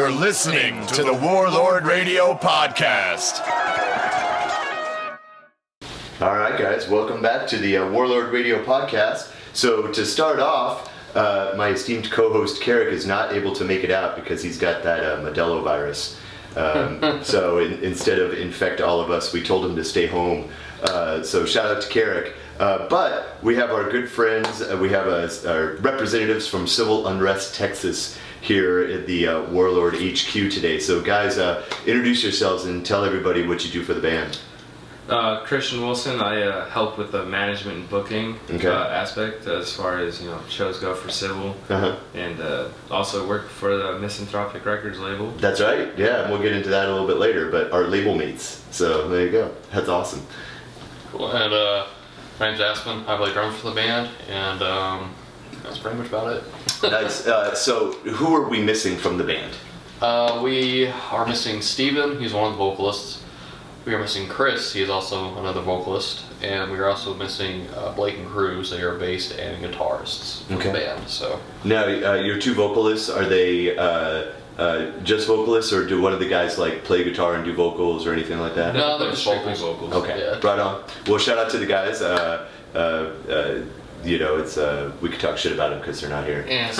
You're listening to the Warlord Radio Podcast. All right, guys, welcome back to the Warlord Radio Podcast. So to start off, my esteemed co-host Carrick is not able to make it out because he's got that Modelo virus. So instead of infect all of us, we told him to stay home. So shout out to Carrick. But we have our good friends, we have our representatives from CIVIL UNREST TX here at the Warlord HQ today. So guys, introduce yourselves and tell everybody what you do for the band. Christian Wilson. I help with the management and booking aspect as far as shows go for Civil, and also work for the Misanthropic Records label. That's right, yeah, and we'll get into that a little bit later, but our label mates, so there you go. That's awesome. Cool. And my name's Aspen. I play drums for the band, and that's pretty much about it. Nice. So who are we missing from the band? We are missing Steven. He's one of the vocalists. We are missing Chris. He is also another vocalist. And we are also missing Blake and Cruz. They are bass and guitarists for the band. So now, your two vocalists, are they just vocalists, or do one of the guys like play guitar and do vocals or anything like that? No, they're just vocals. Okay, yeah. Right on. Well, shout out to the guys. It's we could talk shit about them because they're not here. And it's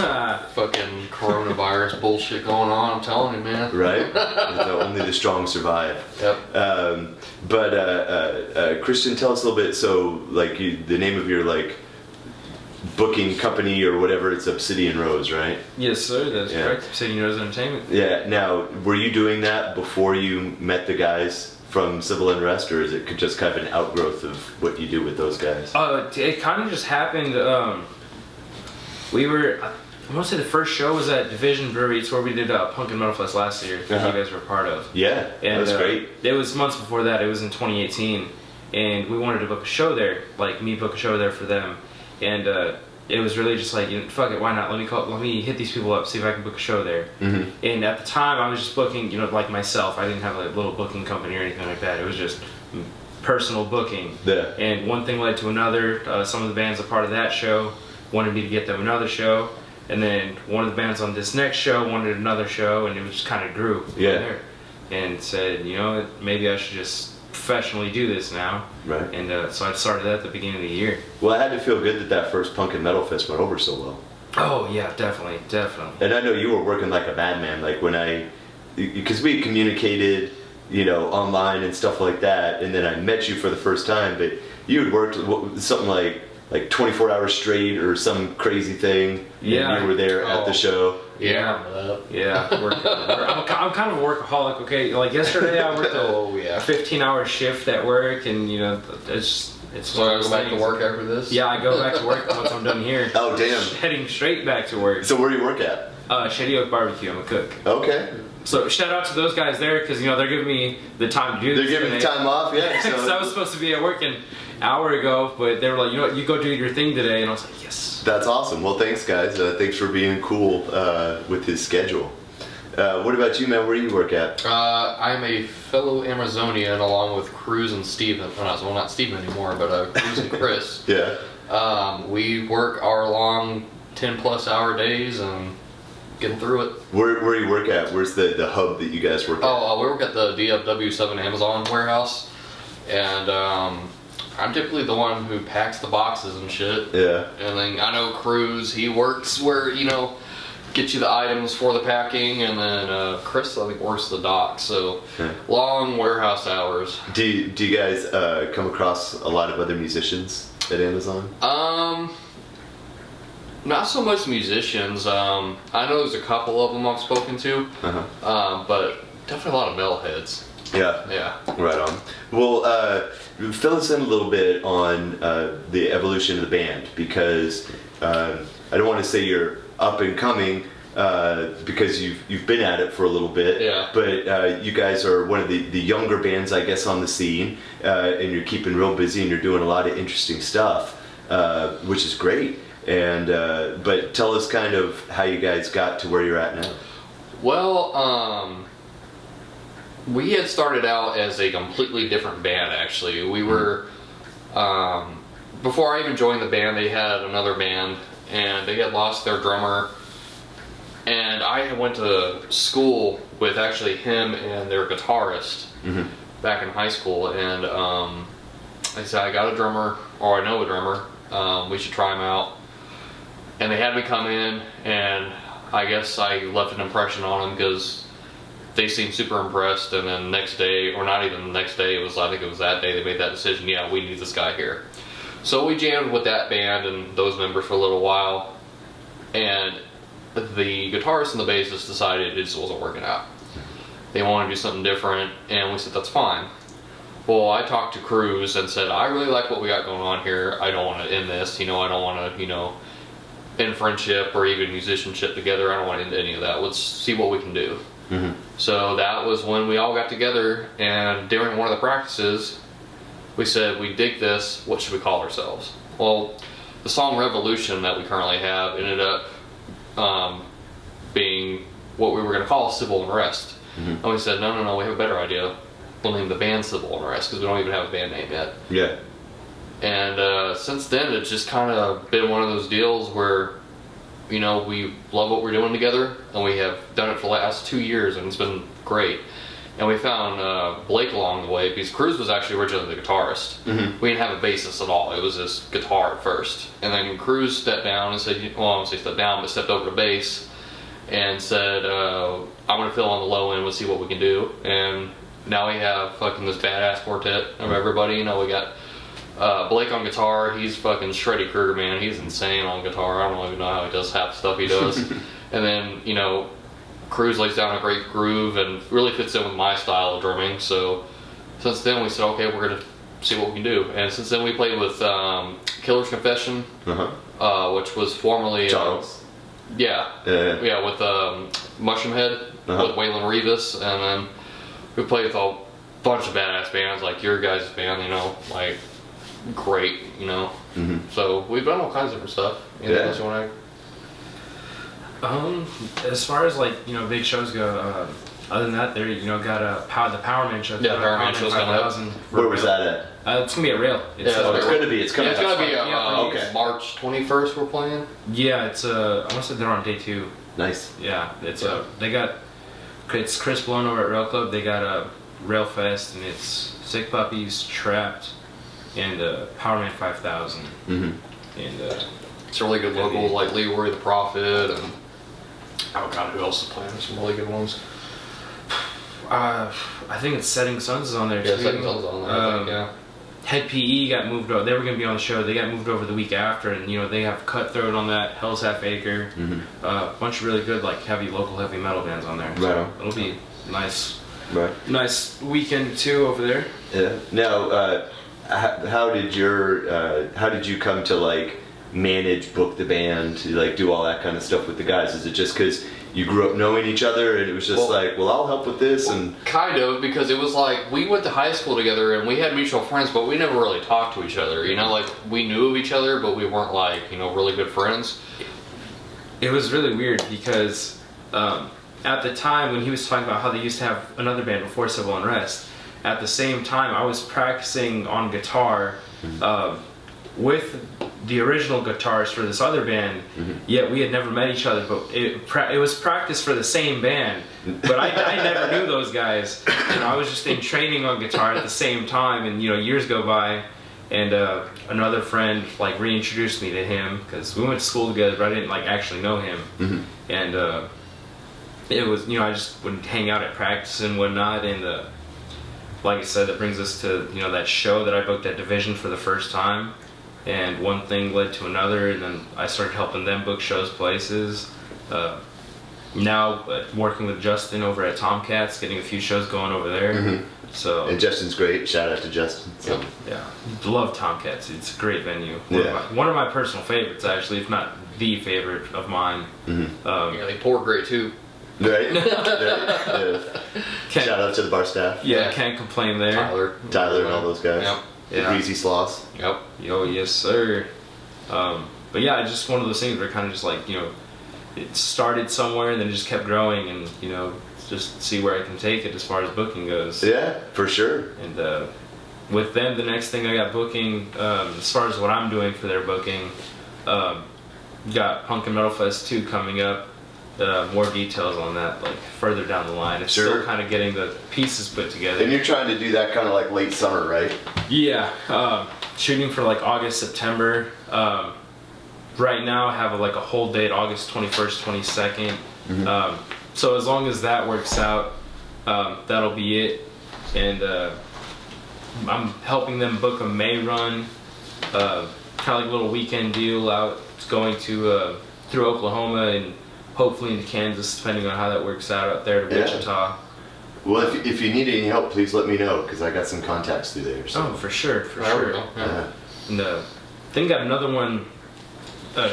fucking coronavirus bullshit going on. I'm telling you, man. Right? Only the strong survive. Yep. But Christian, tell us a little bit. So, like, the name of your booking company or whatever, it's Obsidian Rose, right? Yes, sir. That's correct. Obsidian Rose Entertainment. Yeah. Now, were you doing that before you met the guys from CIVIL Unrest, or is it just kind of an outgrowth of what you do with those guys? It kind of just happened. We were, I want to say the first show was at Division Brewery. It's where we did Punk and Metal Fest last year, that you guys were a part of. Yeah, and that was great. It was months before that. It was in 2018, and we wanted to book a show there, me book a show there for them, and it was really just like, fuck it, why not? Let me hit these people up, see if I can book a show there. And at the time, I was just booking, like myself. I didn't have a little booking company or anything like that. It was just personal booking. Yeah. And one thing led to another. Some of the bands a part of that show wanted me to get them another show, and then one of the bands on this next show wanted another show, and it just kind of grew from there. And said, maybe I should just professionally do this now. Right. And so I started that at the beginning of the year. Well, I had to feel good that first Punk and Metal Fest went over so well. Oh yeah, definitely. And I know you were working like a madman, like because we communicated, online and stuff like that, and then I met you for the first time, but you had worked something like 24 hours straight or some crazy thing. Yeah. And you were there at the show. Yeah. I'm kind of a workaholic. Okay, like yesterday I worked a 15-hour shift at work, and it's. So I go back to work after this? Yeah, I go back to work once I'm done here. Oh damn! Heading straight back to work. So where do you work at? Shady Oak Barbecue. I'm a cook. Okay. So shout out to those guys there, because they're giving me the time to do this. They're giving me time off, yeah. So I was supposed to be at work an hour ago, but they were like, what, you go do your thing today, and I was like, yes. That's awesome. Well, thanks guys. Thanks for being cool with his schedule. What about you, man? Where do you work at? I'm a fellow Amazonian along with Cruz and Steven. Well, not Steven anymore, but Cruz and Chris. Yeah. We work our long 10-plus hour days and getting through it. Where do you work at? Where's the hub that you guys work at? We work at the DFW7 Amazon warehouse, and I'm typically the one who packs the boxes and shit. Yeah. And then I know Cruz, he works where, get you the items for the packing, and then Chris, I think, works the dock, so long warehouse hours. Do you guys come across a lot of other musicians at Amazon? Not so much musicians. I know there's a couple of them I've spoken to, but definitely a lot of metalheads. Yeah. Right on. Well, fill us in a little bit on the evolution of the band, because I don't want to say you're up and coming because you've been at it for a little bit. Yeah. But you guys are one of the younger bands, I guess, on the scene, and you're keeping real busy and you're doing a lot of interesting stuff, which is great. And but tell us kind of how you guys got to where you're at now. Well, we had started out as a completely different band, actually. We were, before I even joined the band, they had another band, and they had lost their drummer And I went to school with actually him and their guitarist back in high school, and I said, I got a drummer, or I know a drummer, we should try him out. And they had me come in, and I guess I left an impression on them because they seemed super impressed, and then next day, or not even the next day, I think it was that day they made that decision, yeah, we need this guy here. So we jammed with that band and those members for a little while, and the guitarist and the bassist decided it just wasn't working out. They wanted to do something different, and we said, that's fine. Well, I talked to Cruz and said, I really like what we got going on here. I don't want to end this, I don't want to, end friendship or even musicianship together. I don't want to end any of that. Let's see what we can do. So that was when we all got together, and during one of the practices, we said, we dig this, what should we call ourselves? Well, the song Revolution that we currently have ended up being what we were going to call Civil Unrest. And we said, no, we have a better idea. We'll name the band Civil Unrest, because we don't even have a band name yet. Yeah. And since then, it's just kind of been one of those deals where, we love what we're doing together, and we have done it for the last 2 years, and it's been great. And we found Blake along the way, because Cruz was actually originally the guitarist. We didn't have a bassist at all. It was just guitar at first. And then Cruz stepped down and said, well, I won't say stepped down, but stepped over to bass and said, I want to fill on the low end, we'll see what we can do. And now we have fucking this badass quartet of everybody. We got Blake on guitar. He's fucking Shreddy Krueger, man. He's insane on guitar. I don't even know how he does half the stuff he does. And then, Cruz lays down a great groove and really fits in with my style of drumming. So since then we said, okay, we're going to see what we can do. And since then we played with Killer's Confession, which was formerly... Charles. Yeah, with Mushroom Head, with Waylon Rivas. And then we played with a bunch of badass bands, like your guys' band, great, So we've done all kinds of different stuff. Anything else you want to as far as big shows go, other than that, there got the Power Man show. Yeah, Power Man show's coming up. Where was that at? It's gonna be at Rail. It's gonna be. It's coming. It's gonna be okay. March 21st. We're playing. Yeah, it's I want to say they're on day 2. Nice. Yeah, it's it's Chris Blown over at Rail Club. They got a Rail Fest, and it's Sick Puppies, Trapped, and Power Man 5000. And it's a really good local, like Leroy the Prophet, and oh god, who else is playing? There's some really good ones. I think it's Setting Suns is on there too. Yeah, Setting Suns on there. I think, yeah. Head PE got moved over. They were going to be on the show. They got moved over the week after, and they have Cutthroat on that, Hell's Half Acre, a bunch of really good local heavy metal bands on there. Right so on. It'll be nice. Right. Nice weekend too over there. Yeah. Now, how did you come to manage, book the band, do all that kind of stuff with the guys? Is it just because you grew up knowing each other and it was just I'll help with this? And kind of, because it was we went to high school together and we had mutual friends, but we never really talked to each other. We knew of each other, but we weren't really good friends. It was really weird because at the time when he was talking about how they used to have another band before Civil Unrest, at the same time I was practicing on guitar with the original guitarist for this other band, yet we had never met each other, but it was practice for the same band, but I never knew those guys, and I was just in training on guitar at the same time, and years go by, and another friend reintroduced me to him, because we went to school together, but I didn't actually know him, and it was, I just would hang out at practice and whatnot, and like I said, that brings us to, that show that I booked at Division for the first time. And one thing led to another, and then I started helping them book shows places. Now working with Justin over at Tomcats, getting a few shows going over there. So and Justin's great. Shout out to Justin. So. Yeah, love Tomcats. It's a great venue. Yeah. One of my personal favorites, actually, if not the favorite of mine. Yeah, they pour great too. Right? Yeah. Shout out to the bar staff. Yeah, can't complain there. Tyler and all those guys. Yep. The Greasy Sloths. Yep. Yo, yes sir. But yeah, it's just one of those things where kind of just it started somewhere and then just kept growing, and just see where I can take it as far as booking goes. Yeah, for sure. And with them, the next thing I got booking, as far as what I'm doing for their booking, got Punk and Metal Fest 2 coming up. more details on that like further down the line. It's Sure. still kind of getting the pieces put together. And you're trying to do that kind of like late summer, right? Yeah, shooting for like August, September. Right now I have like a whole date, August 21st, 22nd. So as long as that works out, that'll be it. And I'm helping them book a May run, kind of like a little weekend deal out. It's going to through Oklahoma and hopefully into Kansas, depending on how that works out there to Wichita. Well, if you need any help, please let me know, because I got some contacts through there. So. Oh, for sure, for There we sure. go, yeah. And then got another one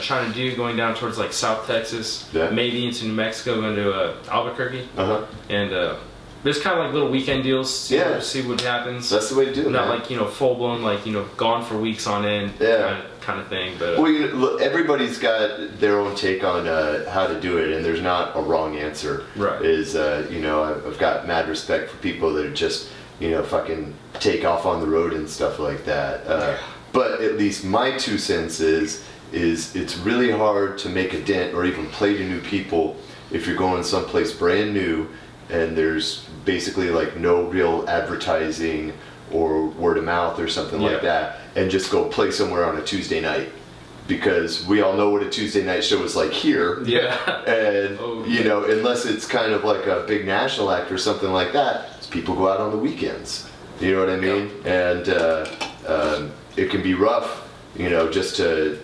trying to do going down towards like South Texas, maybe into New Mexico, going to Albuquerque. And there's kind of like little weekend deals, see what happens. That's the way to do it. Not man. like full blown like gone for weeks on end kind of thing. But well, look, everybody's got their own take on how to do it, and there's not a wrong answer. Right. I've got mad respect for people that are just fucking take off on the road and stuff like that. But at least my 2 cents is it's really hard to make a dent or even play to new people if you're going someplace brand new and there's basically like no real advertising or word of mouth or something like that, and just go play somewhere on a Tuesday night, because we all know what a Tuesday night show is like here. And unless it's kind of like a big national act or something like that, people go out on the weekends. You know what I mean? And it can be rough, just to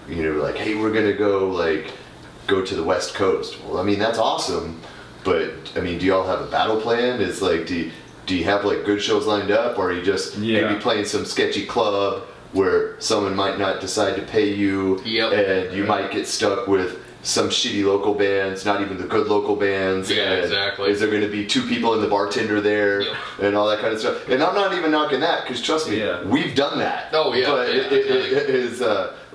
like, hey, we're gonna go to the West Coast. Well, I mean, that's awesome, but I mean, do y'all have a battle plan? It's like, do you have like good shows lined up, or are you just maybe playing some sketchy club where someone might not decide to pay you, and you might get stuck with some shitty local bands, not even the good local bands. Yeah, exactly. Is there going to be 2 people and the bartender there, and all that kind of stuff? And I'm not even knocking that, because trust me, we've done that. Oh yeah. But it is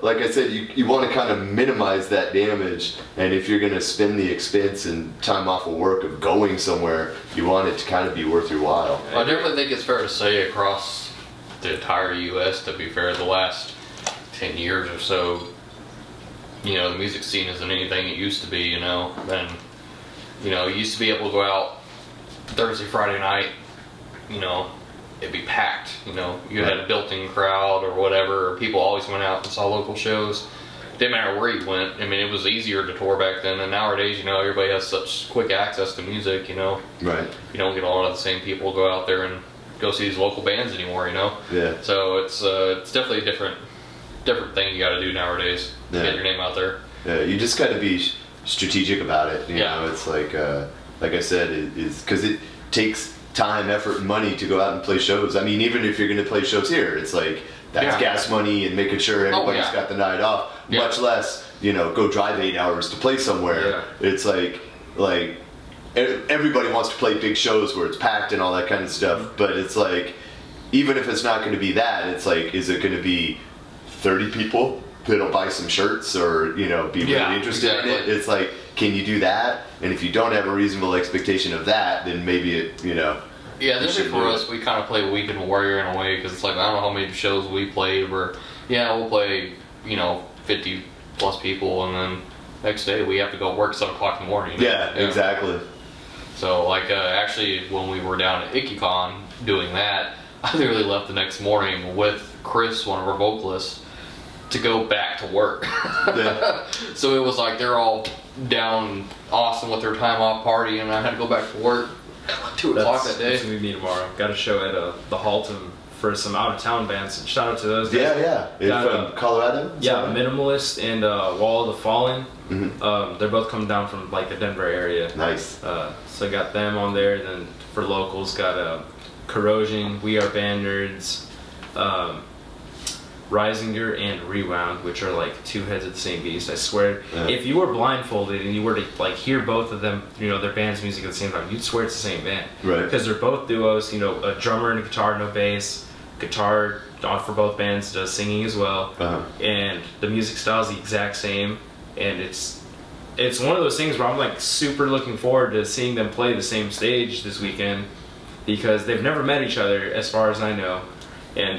like I said, you want to kind of minimize that damage, and if you're going to spend the expense and time off of work of going somewhere, you want it to kind of be worth your while. I definitely think it's fair to say across the entire U.S., to be fair, the last 10 years or so, the music scene isn't anything it used to be, and, you used to be able to go out Thursday, Friday night, it'd be packed, you had a built-in crowd or whatever, or people always went out and saw local shows. Didn't matter where you went. I mean, it was easier to tour back then, and nowadays, everybody has such quick access to music, Right. You don't get a lot of the same people go out there and go see these local bands anymore, Yeah. So it's definitely a different thing you got to do nowadays to get your name out there. Yeah, you just got to be strategic about it. You know, it's like I said, it's because it takes time, effort, and money to go out and play shows. I mean, even if you're going to play shows here, it's like that's gas money and making sure everybody's got the night off. Much less, go drive 8 hours to play somewhere. It's like everybody wants to play big shows where it's packed and all that kind of stuff. But it's like, even if it's not going to be that, it's like, is it going to be 30 people that'll buy some shirts or be really interested in it? It's like, can you do that? And if you don't have a reasonable expectation of that, then maybe it Definitely for us, we kind of play Weekend Warrior in a way, because it's like, I don't know how many shows we played where we'll play 50 plus people, and then next day we have to go work at 7 o'clock in the morning. Exactly. So actually when we were down at IckyCon doing that, I literally left the next morning with Chris, one of our vocalists, to go back to work. So it was like they're all down in Austin with their time off party, and I had to go back to work at 2 o'clock that day. That's gonna be me tomorrow. Got a show at the Halton for some out of town bands. Shout out to those guys. From Colorado. Minimalist and Wall of the Fallen. They're both coming down from like the Denver area. Nice. So got them on there. Then for locals, got Corrosion, We Are Band Nerds, Risinger, and Rewound, which are like 2 heads of the same beast. I swear, if you were blindfolded and you were to like hear both of them, their band's music at the same time, you'd swear it's the same band. Right. Because they're both duos. A drummer and a guitar, no bass. Guitar for both bands, does singing as well, and the music style is the exact same. And it's one of those things where I'm like super looking forward to seeing them play the same stage this weekend, because they've never met each other as far as I know, and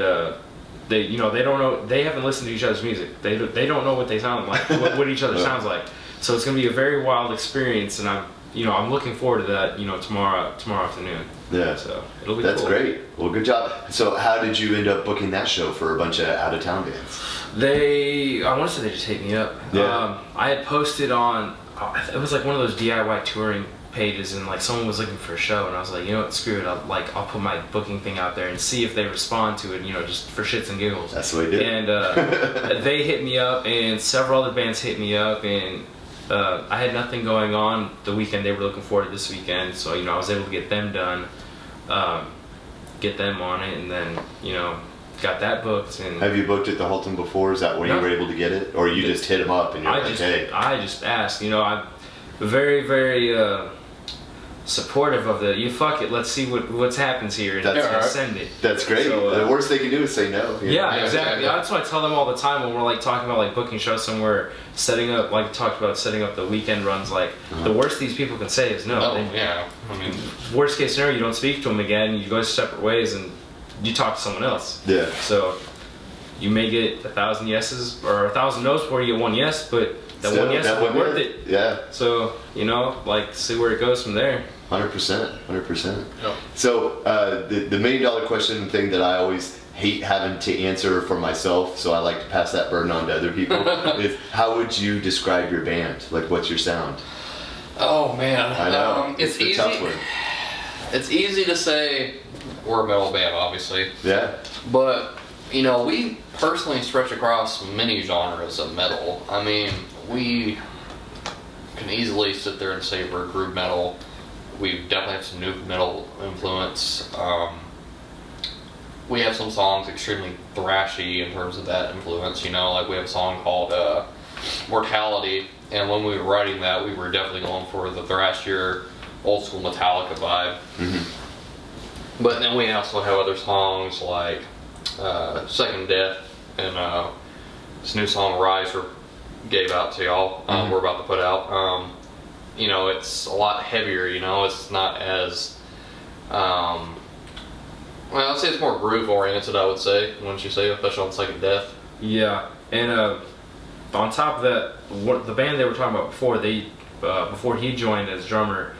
they don't know, they haven't listened to each other's music. They don't know what they sound like, what each other sounds like. So it's gonna be a very wild experience, and I'm looking forward to that. Tomorrow afternoon. Yeah. So it'll be. That's cool. great. Well, good job. So how did you end up booking that show for a bunch of out of town bands? I want to say they just hit me up. Yeah. I had posted on. It was like one of those DIY touring pages, and like someone was looking for a show, and I was like, you know what, screw it. I'll put my booking thing out there and see if they respond to it. Just for shits and giggles. That's what I did. And they hit me up, and several other bands hit me up, and I had nothing going on the weekend they were looking for this weekend, so I was able to get them done, get them on it, and then got that booked. And have you booked at the Halton before? Is that when you were able to get it, or you just hit them up and you're like, hey? I just asked. I'm very, very supportive of fuck it, let's see what happens here, and That's send it. That's great. So, the worst they can do is say no. Yeah, exactly. That's what I tell them all the time when we're like talking about like booking shows somewhere, setting up, like talked about setting up the weekend runs. Like the worst these people can say is no. Worst case scenario, you don't speak to them again. You go separate ways, and you talk to someone else. Yeah. So you may get 1,000 yeses or 1,000 no's before you get one yes, but that one yes is worth it. Yeah. So see where it goes from there. 100%. Yep. So the $1 million question thing that I always hate having to answer for myself, so I like to pass that burden on to other people, is how would you describe your band? Like, what's your sound? Oh man, I know. It's a easy. tough one. It's easy to say we're a metal band, obviously. Yeah. But we personally stretch across many genres of metal. I mean, we can easily sit there and say we're groove metal. We definitely have some new metal influence. We have some songs extremely thrashy in terms of that influence. Like we have a song called Mortality, and when we were writing that, we were definitely going for the thrashier, old school Metallica vibe. Mm-hmm. But then we also have other songs like Second Death and this new song Rise gave out to y'all. We're about to put out. It's a lot heavier. It's not as I'd say it's more groove oriented. I would say, wouldn't you say, especially on Second Death? Yeah, and on top of that, the band they were talking about before, before he joined as drummer,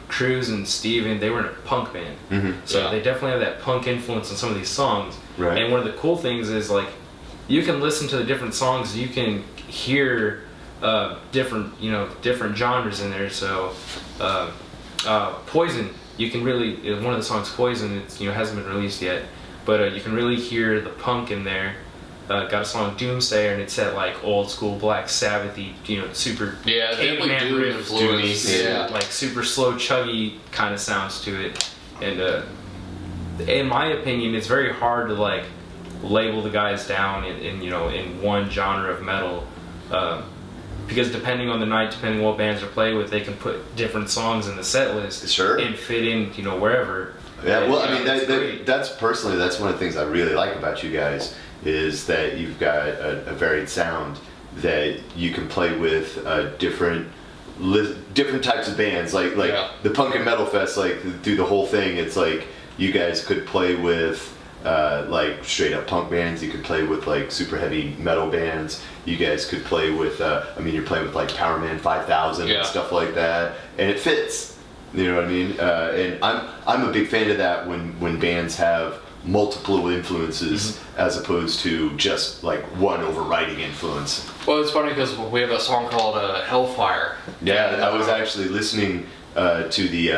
Cruz and Steven, they were in a punk band. Mm-hmm. So they definitely have that punk influence in some of these songs. Right. And one of the cool things is like you can listen to the different songs, you can hear different genres in there. So Poison, you can really, one of the songs Poison, it's hasn't been released yet, but you can really hear the punk in there. Got a song Doomsayer, and it's that like old school Black Sabbathy, super caveman riffs, like super slow chuggy kind of sounds to it. And in my opinion, it's very hard to like label the guys down in one genre of metal, because depending on the night, depending on what bands are playing with, they can put different songs in the set list and fit in wherever. Yeah, well, I mean that's personally one of the things I really like about you guys, is that you've got a varied sound that you can play with different types of bands, like the Punk and Metal Fest, like through the whole thing, it's like you guys could play with like straight up punk bands, you could play with like super heavy metal bands, you guys could play with you're playing with like Powerman 5000 and stuff like that, and it fits, you know what I mean? And I'm a big fan of that when bands have multiple influences as opposed to just like one overriding influence. Well, it's funny because we have a song called Hellfire. Yeah, I was actually listening to the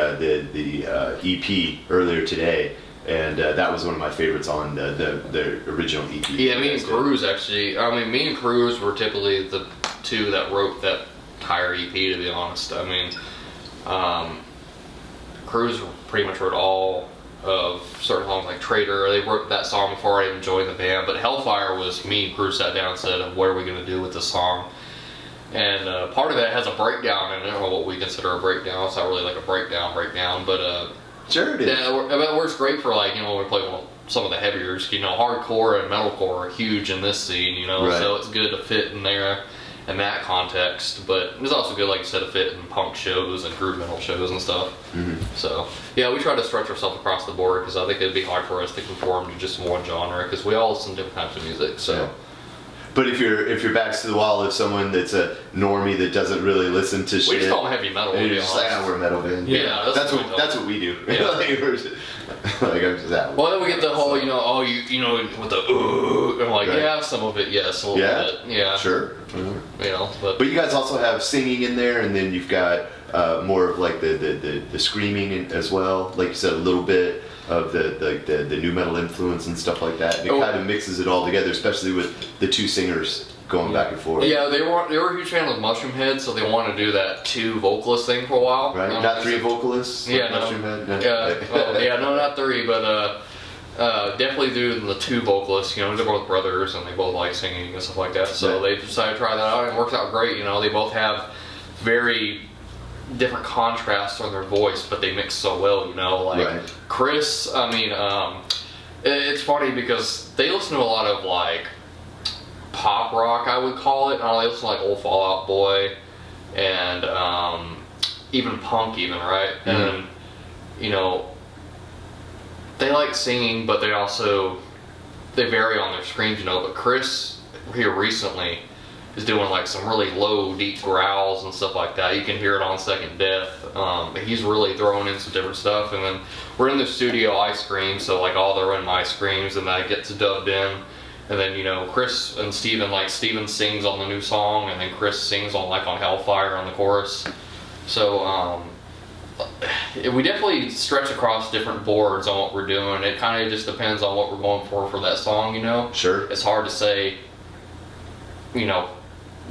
EP earlier today, and that was one of my favorites on the original EP. Yeah, me and Cruz actually. I mean, me and Cruz were typically the two that wrote that entire EP, to be honest. I mean, Cruz pretty much wrote all of certain songs like Traitor. They wrote that song before I even joined the band, but Hellfire was me and Cruz sat down and said, what are we going to do with this song? And part of it has a breakdown in it, or what we consider a breakdown. It's not really like a breakdown, but sure it is. Yeah, it works great for like, when we play some of the heaviers, hardcore and metalcore are huge in this scene, Right. So it's good to fit in there in that context, but it's also good, like you said, to fit in punk shows and groove metal shows and stuff. Mm-hmm. So yeah, we try to stretch ourselves across the board, because I think it'd be hard for us to conform to just one genre, because we all listen to different types of music. So But if your back's to the wall, if someone that's a normie that doesn't really listen to We shit, just call them heavy metal. and you're just like, we're a metal band. Yeah, that's what we do. Yeah. Like I'm just out. Well, then we get the whole, with the ooh, and like, Right. yeah, some of it, yes, a little bit, yeah. Sure. But you guys also have singing in there, and then you've got more of like the screaming as well. Like you said, a little bit of the new metal influence and stuff like that. And it kind of mixes it all together, especially with the two singers going back and forth. yeah, they were a huge fan of Mushroom Head, so they wanted to do that 2 vocalist thing for a while. Right? Not 3 vocalists? Yeah, like Mushroom Head? No. No, not 3, but definitely do the 2 vocalists. They're both brothers and they both like singing and stuff like that. So they decided to try that out, and it works out great. They both have very different contrasts on their voice, but they mix so well. Right. Chris. It's funny because they listen to a lot of like pop rock, I would call it. They listen to like old Fall Out Boy and even punk, right? Mm-hmm. And they like singing, but they vary on their screams, But Chris here recently is doing like some really low, deep growls and stuff like that. You can hear it on Second Death. He's really throwing in some different stuff. And then we're in the studio, I scream, so like all they're in my screams, and that gets dubbed in. And then Chris and Steven sings on the new song, and then Chris sings on Hellfire on the chorus. So we definitely stretch across different boards on what we're doing. It kind of just depends on what we're going for that song. Sure. It's hard to say,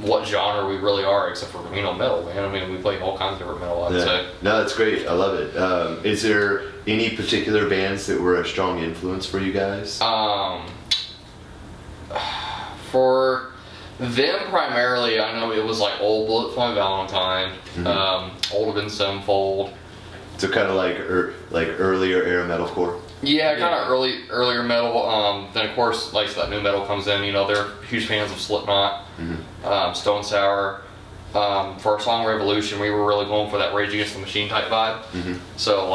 what genre we really are, except for metal, man. We play all kinds of different metal, I'd say. No, that's great. I love it. Is there any particular bands that were a strong influence for you guys? For them primarily, I know it was like Old Bullet for My Valentine, Old Have Been Sevenfold. So kind of like earlier era metalcore. Yeah, kind of earlier metal. Then of course, like that new metal comes in. They're huge fans of Slipknot, Stone Sour. For our song Revolution, we were really going for that Rage Against the Machine type vibe. So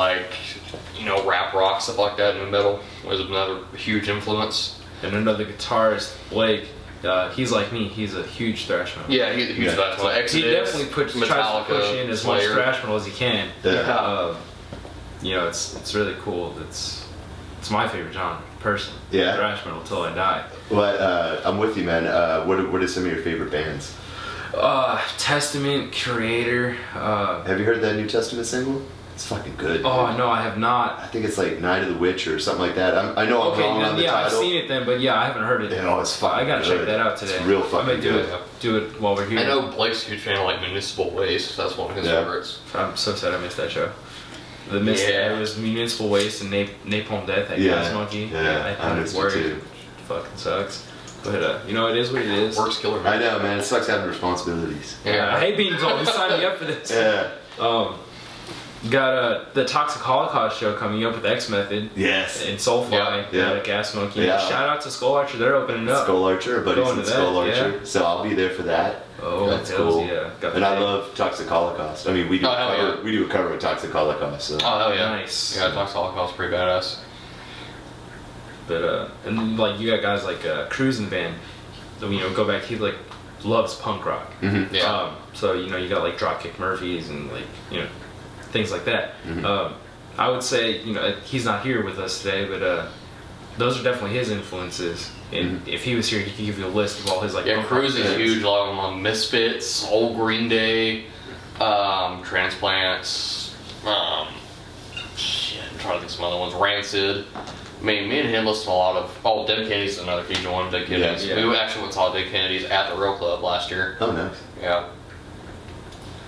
rap rock, stuff like that, new metal was another huge influence. And another guitarist, Blake, he's like me. He's a huge thrash metal. Yeah, he's a huge thrash metal. He definitely tries to push in as much thrash metal as he can. It's really cool. It's my favorite genre, personally. Yeah. Thrash metal till I die. Well, I'm with you, man. What are some of your favorite bands? Testament, Creator. Have you heard that New Testament single? It's fucking good. Oh, no, I have not. I think it's like Night of the Witch or something like that. I know I'm wrong on the title. I've seen it then, but yeah, I haven't heard it. Yeah, it's fucking I gotta good. check that out today. It's real fucking I might good. do it while we're here. I know Blake's a huge fan of Municipal Waste. That's one of his favorites. I'm so sad I missed that show. It was Municipal Waste and Napalm Death at Gas Monkey. Yeah, I missed it too. Fucking sucks. But it is what it is. Works killer, man. I know, man. It sucks having responsibilities. Yeah, I hate being told. Who signed me up for this? Yeah. Got the Toxic Holocaust show coming up with X Method. Yes. And Soulfly. Yeah. At Gas Monkey. Yeah. Shout out to Skull Archer. They're opening up. Skull Archer, buddies in Skull Archer. Yeah. So I'll be there for that. Oh, that's cool. Yeah. And I love Toxic Holocaust. I mean, we do a cover of Toxic Holocaust. So. Oh, hell yeah. Nice. Yeah, Toxic Holocaust's pretty badass. But and you got guys like Cruisin' Van. Go back. He loves punk rock. Mm-hmm. Yeah. So you got Dropkick Murphys and things like that. I would say he's not here with us today, but those are definitely his influences. And if he was here, he could give you a list of all his Cruz is huge. Misfits, Old Green Day, Transplants. I'm trying to think of some other ones. Rancid. I mean, me and him listen to a lot of. Dead Kennedys is another huge one. Dead Kennedys. Yeah. We actually went and saw Dead Kennedys at the Real Club last year. Oh, nice. Yeah.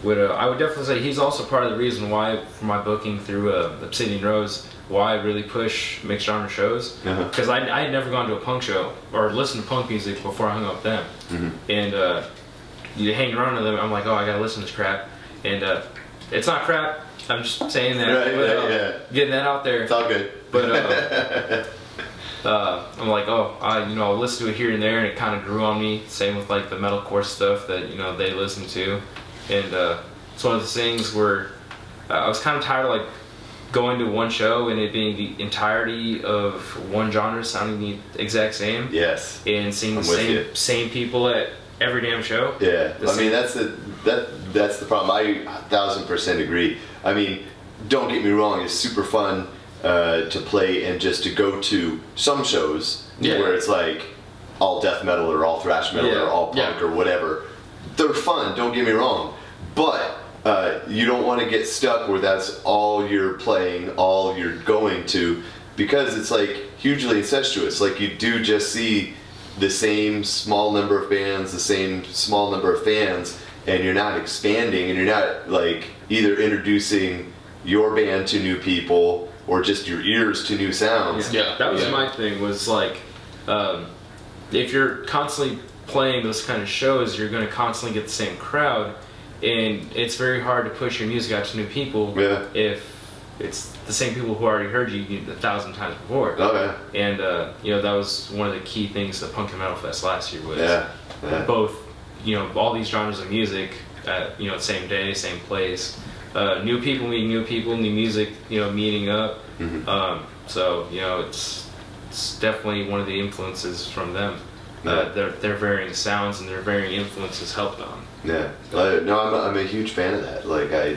I would definitely say he's also part of the reason why, for my booking through Obsidian Rose, why I really push mixed genre shows. Because I had never gone to a punk show or listened to punk music before I hung up with them. And you hang around with them, I'm like, oh, I gotta listen to this crap. And it's not crap. I'm just saying that. Right, getting that out there. It's all good. But I'm like, I'll listen to it here and there, and it kind of grew on me. Same with the metalcore stuff that they listen to, and it's one of those things where I was kind of tired of going to one show and it being the entirety of one genre sounding the exact same. Yes. And seeing I'm the with same people at every damn show. Yeah. I mean, that's the problem. I 1000% agree. I mean, don't get me wrong, it's super fun to play and just to go to some shows where it's like all death metal or all thrash metal or all punk or whatever. They're fun, don't get me wrong. But you don't want to get stuck where that's all you're playing, all you're going to, because it's like hugely incestuous. Like you do just see the same small number of bands, the same small number of fans, and you're not expanding, and you're not like either introducing your band to new people or just your ears to new sounds. Yeah, that was my thing, was like, if you're constantly playing those kind of shows, you're going to constantly get the same crowd, and it's very hard to push your music out to new people if it's the same people who already heard you 1,000 times before. And that was one of the key things at Punk and Metal Fest last year was both, all these genres of music at the same day, same place, new people meeting new people, new music meeting up. So it's definitely one of the influences from them. Their varying sounds and their varying influences helped on. No, I'm a huge fan of that. Like I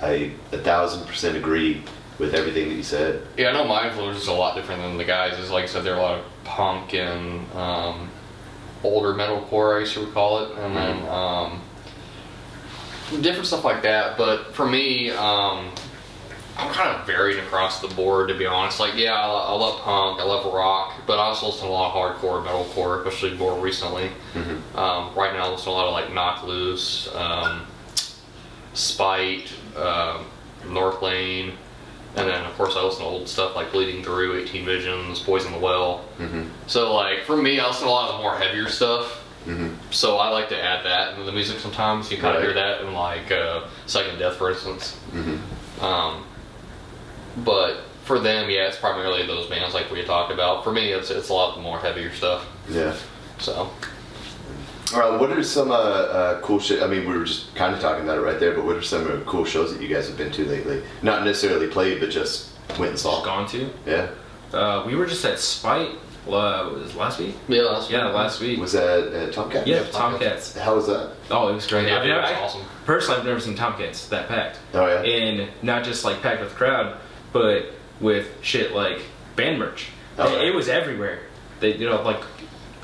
1,000% agree with everything that you said. Yeah, I know my influence is a lot different than the guys. Is like I said, they're a lot of punk and older metalcore, I guess you would call it, and then different stuff like that. But for me, I'm kind of varied across the board, to be honest. Like, I love punk, I love rock, but I also listen to a lot of hardcore, metalcore, especially more recently. Right now, I listen to a lot of like Knock Loose, Spite, North Lane, and then of course I listen to old stuff like Bleeding Through, 18 Visions, Poison the Well. So like for me, I listen to a lot of the more heavier stuff. So I like to add that into the music sometimes. You kind of hear that in like Second Death, for instance. But for them, it's primarily those bands like we had talked about. For me, it's a lot more heavier stuff. So. All right, what are some cool shit? I mean, we were just kind of talking about it right there, but what are some cool shows that you guys have been to lately? Not necessarily played, but just went and saw. Just gone to? Yeah. We were just at Spite. Was it last week? Last week. Last week. Was that at Tomcat? Yeah, Tomcats. How was that? Oh, it was great. Yeah, it was awesome. Personally, I've never seen Tomcats that packed. Oh yeah. And not just like packed with crowd, but with shit like band merch. It was everywhere. They, like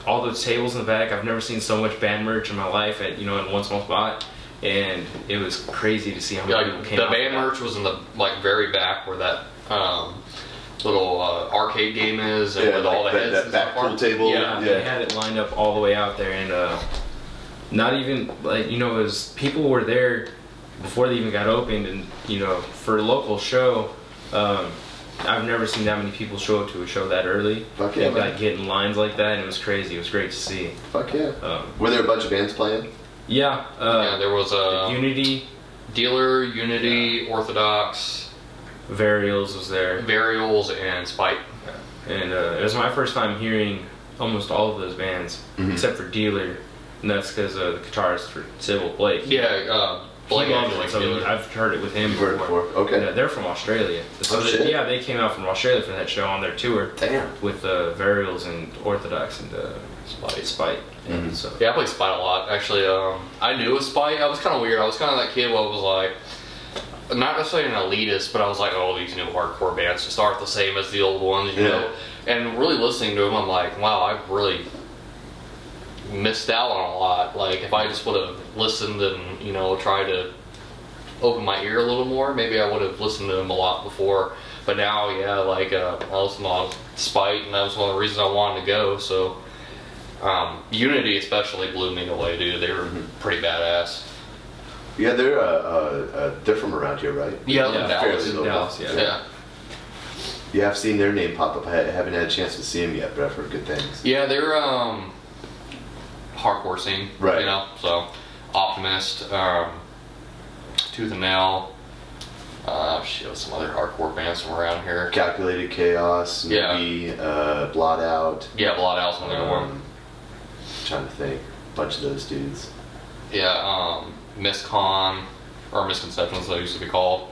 all those tables in the back. I've never seen so much band merch in my life at in one small spot, and it was crazy to see how many people came. The band merch was in the very back where that little arcade game is, and with all the heads. That back pool table. Yeah, they had it lined up all the way out there, and not even like it was people were there before they even got opened, and for a local show. I've never seen that many people show up to a show that early. Fuck yeah, like getting lines like that, and it was crazy. It was great to see. Fuck yeah. Were there a bunch of bands playing? Yeah. There was Unity, Dealer, Unity, Orthodox, Varials was there. Varials and Spite. And it was my first time hearing almost all of those bands, except for Dealer, and that's because the guitarist for Civil, Blake. Blake he loved it, so I've heard it with him before. Okay. Yeah, they're from Australia. So they came out from Australia for that show on their tour. Damn. With Varials and Orthodox and Spite. And so. Yeah, I played Spite a lot. Actually, I knew of Spite. I was kind of weird. I was kind of that kid what was like, not necessarily an elitist, but I was like, oh, these new hardcore bands just aren't the same as the old ones, you know? And really listening to them, I'm like, wow, I've really missed out on a lot. Like, if I just would have listened and, tried to open my ear a little more, maybe I would have listened to them a lot before. But now, I listen to Spite, and that was one of the reasons I wanted to go. So, Unity especially blew me away, dude. They were pretty badass. Yeah, they're from around here, right? Yeah, Dallas. Yeah, I've seen their name pop up. I haven't had a chance to see them yet, but I've heard good things. Yeah, they're hardcore scene, right? So Optimist, Tooth and Nail, some other hardcore bands from around here. Calculated Chaos, maybe Blot Out. Yeah, Blot Out's one of the one. Trying to think, a bunch of those dudes. Yeah, Miscon, or Misconceptions, they used to be called.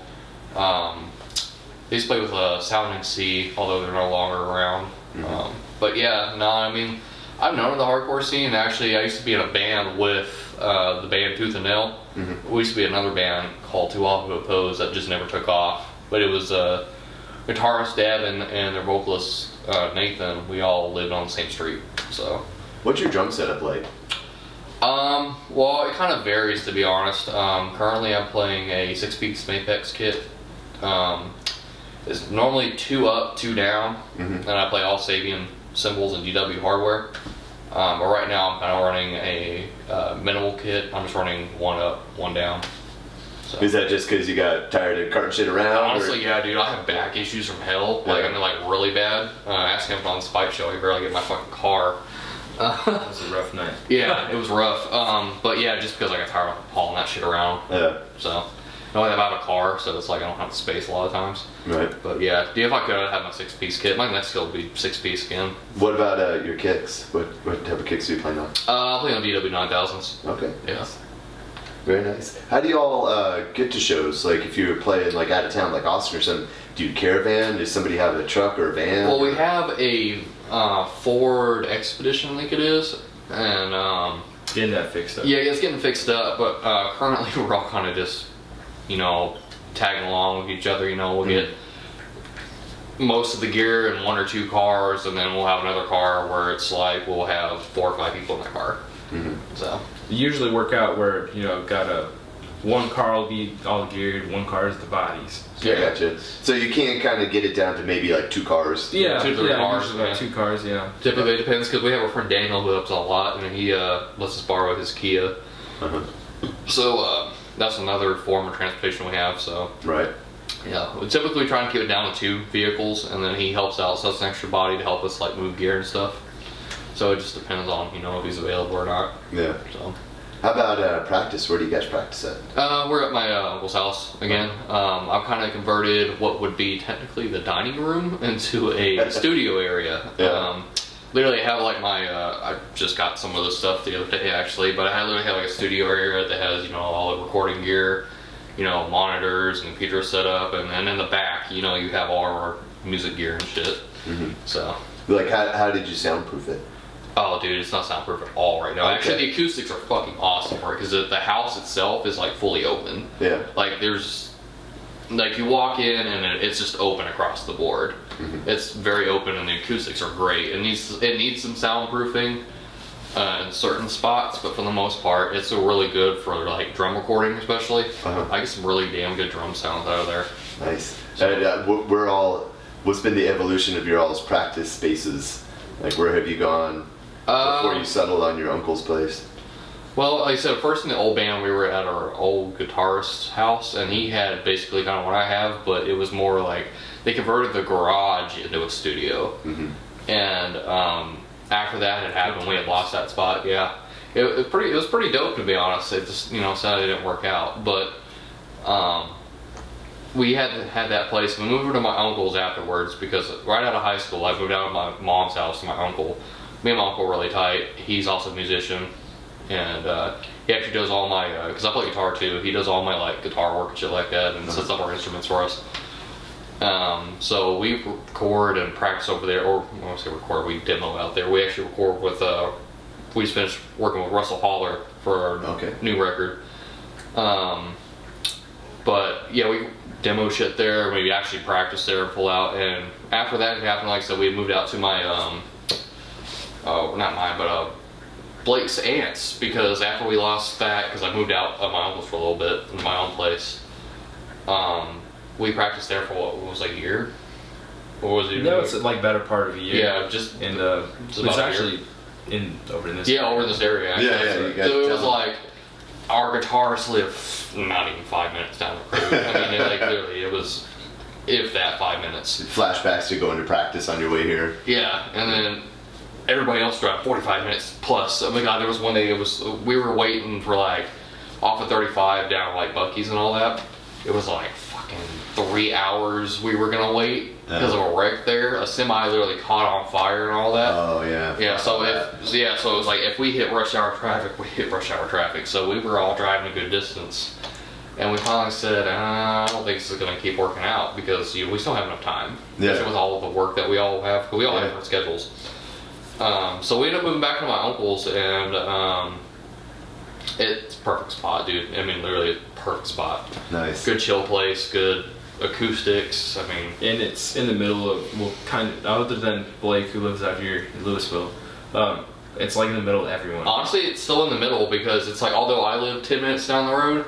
They used to play with Sounding Sea, although they're no longer around. Mm-hmm. But yeah, no, I mean, I've known of the hardcore scene. Actually, I used to be in a band with the band Tooth and Nail. Mm-hmm. We used to be another band called Too Off to Oppose that just never took off. But it was guitarist Devin and their vocalist Nathan. We all lived on the same street. So, What's your drum setup like? well, it kind of varies, to be honest. Currently, I'm playing a 6-piece Mapex kit. It's normally 2 up, 2 down, and I play all Sabian cymbals and DW hardware. But right now, I'm kind of running a minimal kit. I'm just running 1 up, 1 down. So. Is that just because you got tired of carting shit around? Honestly, yeah, dude. I have back issues from hell. Like, I mean, like, really bad. Ask him on the Spike show. He barely get my fucking car. It was a rough night. Yeah, it was rough. But yeah, just because I got tired of hauling that shit around. Yeah. So, I have a car, so it's like I don't have the space a lot of times. Right. But yeah, if I could, I'd have my 6-piece kit. My next skill would be 6-piece again. What about your kicks? What type of kicks do you play on? I play on DW 9000s. Okay. Yeah. Very nice. How do you all get to shows? Like if you're playing like out of town, like Austin or something, do you caravan? Does somebody have a truck or a van? Well, we have a Ford Expedition, I think it is, and Getting that fixed up. yeah, it's getting fixed up. But currently, we're all kind of just, tagging along with each other. We'll get most of the gear in 1 or 2 cars, and then we'll have another car where it's like we'll have 4 or 5 people in that car. So. Usually work out where got one car will be all geared, 1 car is the bodies. Yeah, gotcha. So you can't kind of get it down to maybe like 2 cars. Yeah, 2 or 3 cars. usually about 2 cars. Yeah. Typically, it depends because we have our friend Daniel who helps a lot, and he lets us borrow his Kia. So that's another form of transportation we have. So Right. yeah, we typically try and keep it down to 2 vehicles, and then he helps out, so that's an extra body to help us like move gear and stuff. So it just depends on if he's available or not. Yeah. So. How about practice? Where do you guys practice at? We're at my uncle's house again. I've kind of converted what would be technically the dining room into a studio area. Yeah. Literally, I have like my. I just got some of this stuff the other day actually, but I literally have like a studio area that has all the recording gear, monitors and computer setup, and then in the back, you have all our music gear and shit. So. Like, how did you soundproof it? Oh, dude, it's not soundproof at all right now. Okay. Actually, the acoustics are fucking awesome for it because the house itself is like fully open. Yeah. Like you walk in and it's just open across the board. It's very open and the acoustics are great. It needs some soundproofing in certain spots, but for the most part, it's really good for like drum recording, especially. I get some really damn good drum sounds out of there. Nice. And what's been the evolution of your all's practice spaces? Like, where have you gone before you settled on your uncle's place? Well, like I said, first in the old band, we were at our old guitarist's house, and he had basically kind of what I have, but it was more like they converted the garage into a studio. And after that had happened, we had lost that spot. Yeah, it was pretty dope, to be honest. It just sadly didn't work out, but we had that place. We moved over to my uncle's afterwards because right out of high school, I moved out of my mom's house to my uncle. Me and my uncle were really tight. He's also a musician, and he actually does all my because I play guitar too. He does all my like guitar work and shit like that, and sets up our instruments for us. So we record and practice over there, or I won't say record. We demo out there. We actually record with. We just finished working with Russell Holler for our new record. But yeah, we demo shit there. We actually practice there and pull out. And after that happened, like I said, we moved out to my not mine, but Blake's aunt's, because after we lost that, because I moved out of my uncle's for a little bit into my own place. We practiced there for what was like a year. What was it? No, it's like better part of a year. Yeah, just and it's it's actually over in this. Yeah, over in this area. Actually. Yeah, you guys so it was like our guitarists live not even 5 minutes down the road. I mean, like literally, it was if that 5 minutes. Flashbacks to going to practice on your way here. Yeah, and then everybody else drive 45 minutes plus. Oh my god, there was one day we were waiting for like off of 35 down like Buc-ee's and all that. It was like fucking 3 hours we were gonna wait because of a wreck there. A semi literally caught on fire and all that. Oh yeah. Yeah. So it was like if we hit rush hour traffic, we hit rush hour traffic. So we were all driving a good distance, And we finally said, I don't think this is going to keep working out because we still have enough time. Especially with all of the work that we all have. Because we all have different schedules. So we ended up moving back to my uncle's, and it's a perfect spot, dude. I mean, literally a perfect spot. Nice. Good chill place, good acoustics. I mean, And it's in the middle of, well, kind of, other than Blake, who lives out here in Louisville, it's like in the middle of everyone. honestly, it's still in the middle because it's like, although I live 10 minutes down the road,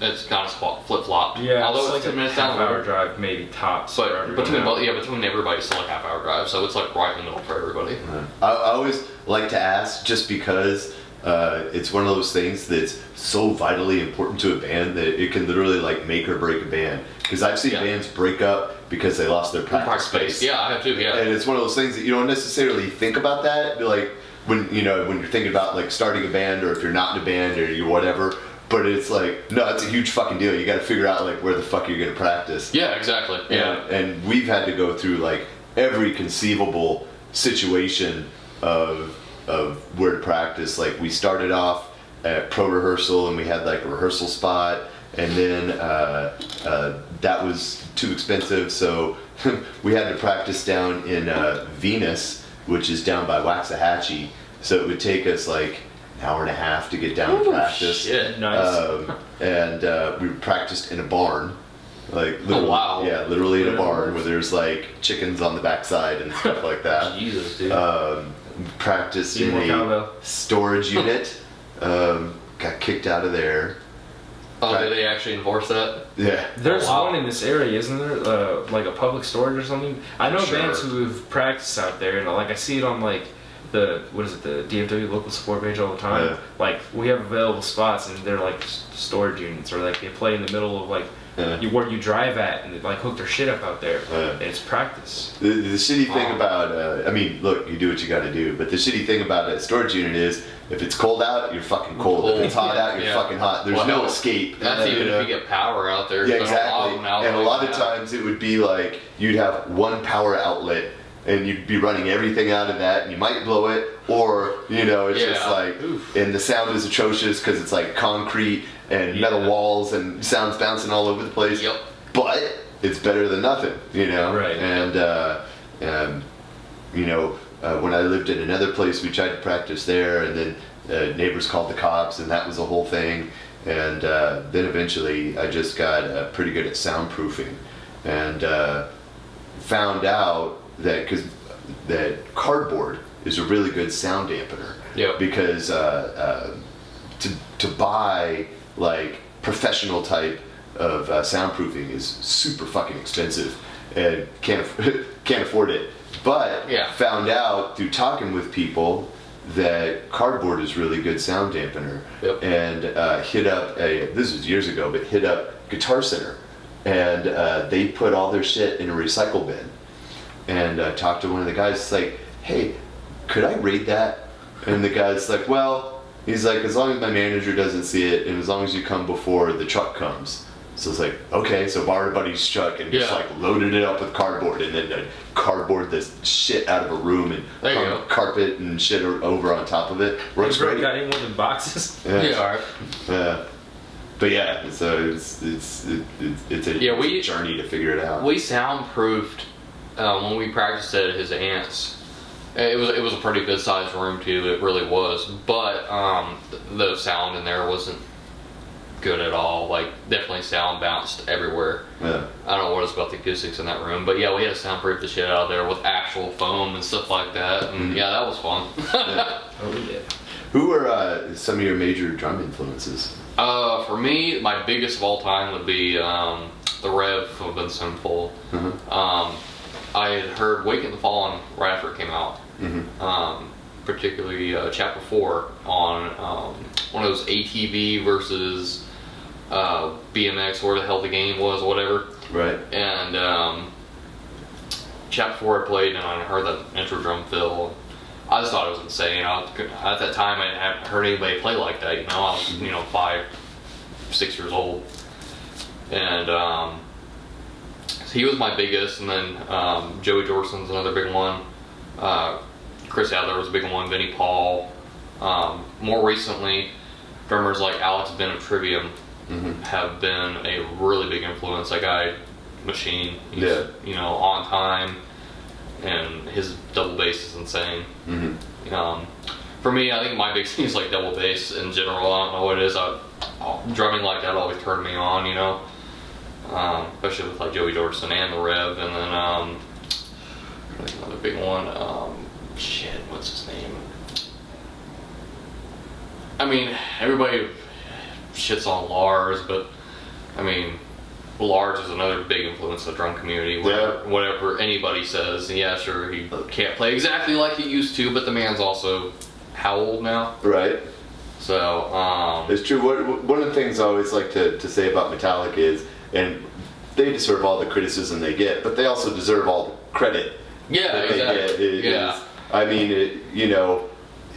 it's kind of flip-flopped. Yeah, although it's like 10 a minutes down the half-hour road. drive, maybe tops. for But everyone between else. between everybody, it's still like half-hour drive, so it's like right in the middle for everybody. I always like to ask, just because it's one of those things that's so vitally important to a band that it can literally like make or break a band. Because I've seen bands break up because they lost their practice space. Yeah, I have too. Yeah, And it's one of those things that you don't necessarily think about that, like when you're thinking about like starting a band, or if you're not in a band or you whatever. But it's like, no, it's a huge fucking deal. You got to figure out like where the fuck you're gonna practice. yeah, exactly. Yeah, And we've had to go through like every conceivable situation of where to practice. Like we started off at pro rehearsal, and we had like a rehearsal spot, and then that was too expensive, so we had to practice down in Venus, which is down by Waxahachie. So it would take us like an hour and a half to get down to practice. shit. Nice. And we practiced in a barn. Like literally, wow. Yeah, literally in a barn where there's like chickens on the backside and stuff like that. Jesus, dude. Practiced Need in more a cowbell. storage unit. Got kicked out of there. Oh, did they actually enforce that? Yeah. There's wow. one in this area, isn't there? Like a public storage or something. I know Sure. bands who have practiced out there, and like I see it on like the DFW local support page all the time. Yeah. Like we have available spots, and they're like storage units, or like they play in the middle of like where you drive at, and they like hook their shit up out there. And it's practice. The shitty thing Wow. about, I mean, look, you do what you got to do, but the shitty thing about a storage unit is, if it's cold out, you're fucking cold. If it's hot out, you're Yeah. fucking hot. There's Well, no hell, escape. That's even if you get power out there. Yeah, so exactly. now And a like lot of that. times it would be like you'd have one power outlet, and you'd be running everything out of that, and you might blow it, or it's just Yeah. like, Oof. and the sound is atrocious because it's like concrete and metal walls and sounds bouncing all over the place. Yep. But it's better than nothing, Right. And when I lived in another place, we tried to practice there, and then neighbors called the cops, and that was a whole thing. And then eventually, I just got pretty good at soundproofing, and found out that that cardboard is a really good sound dampener. Yep. Because to buy like professional type of soundproofing is super fucking expensive, and can't afford it. But found out through talking with people that cardboard is really good sound dampener. Yep. And hit up this was years ago, but hit up Guitar Center, and they put all their shit in a recycle bin. And talked to one of the guys. It's like, hey, could I raid that? And the guy's like, well, he's like, as long as my manager doesn't see it, and as long as you come before the truck comes. So it's like, okay, so borrowed a buddy's truck and just like loaded it up with cardboard, and then cardboard this shit out of a room and There you hung go. carpet and shit over on top of it. Works Bro, great. got any more than boxes? Yeah, all right. But yeah, so it's a journey to figure it out. We soundproofed when we practiced at his aunt's. It was a pretty good sized room too. It really was, but the sound in there wasn't good at all. Like definitely sound bounced everywhere. Yeah. I don't know what it's about the acoustics in that room, but yeah, we had to soundproof the shit out of there with actual foam and stuff like that. And yeah, that was fun. Oh yeah. Who are some of your major drum influences? For me, my biggest of all time would be the Rev from Been Sinful. I had heard Wake in the Fallen right after it came out. Particularly Chapter 4 on one of those ATV versus BMX, where the hell the game was, whatever. Right. And Chapter 4 I played, and I heard that intro drum fill. I just thought it was insane. At that time, I hadn't heard anybody play like that. I was 5, 6 years old, and so he was my biggest. And then Joey Jorson's another big one. Chris Adler was a big one. Vinnie Paul. More recently, drummers like Alex Ben of Trivium have been a really big influence. That guy, Machine, he's, Yeah. on time, and his double bass is insane. For me, I think my big thing is like double bass in general. I don't know what it is. Drumming like that always turned me on, especially with like Joey Jordison and the Rev, and then I think another big one. What's his name? I mean, everybody shits on Lars, but I mean, Lars is another big influence in the drum community. Whatever anybody says, yeah, sure, he can't play exactly like he used to, but the man's also how old now? Right. So, it's true. One of the things I always like to say about Metallica is, and they deserve all the criticism they get, but they also deserve all the credit. Yeah, exactly. I mean,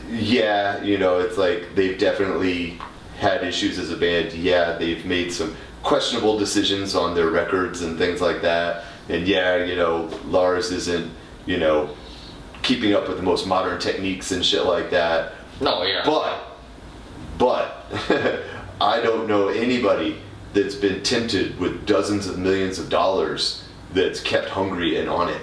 it's like they've definitely had issues as a band. Yeah, they've made some questionable decisions on their records and things like that. And Lars isn't, keeping up with the most modern techniques and shit like that. No, yeah. But I don't know anybody that's been tempted with dozens of millions of dollars that's kept hungry and on it.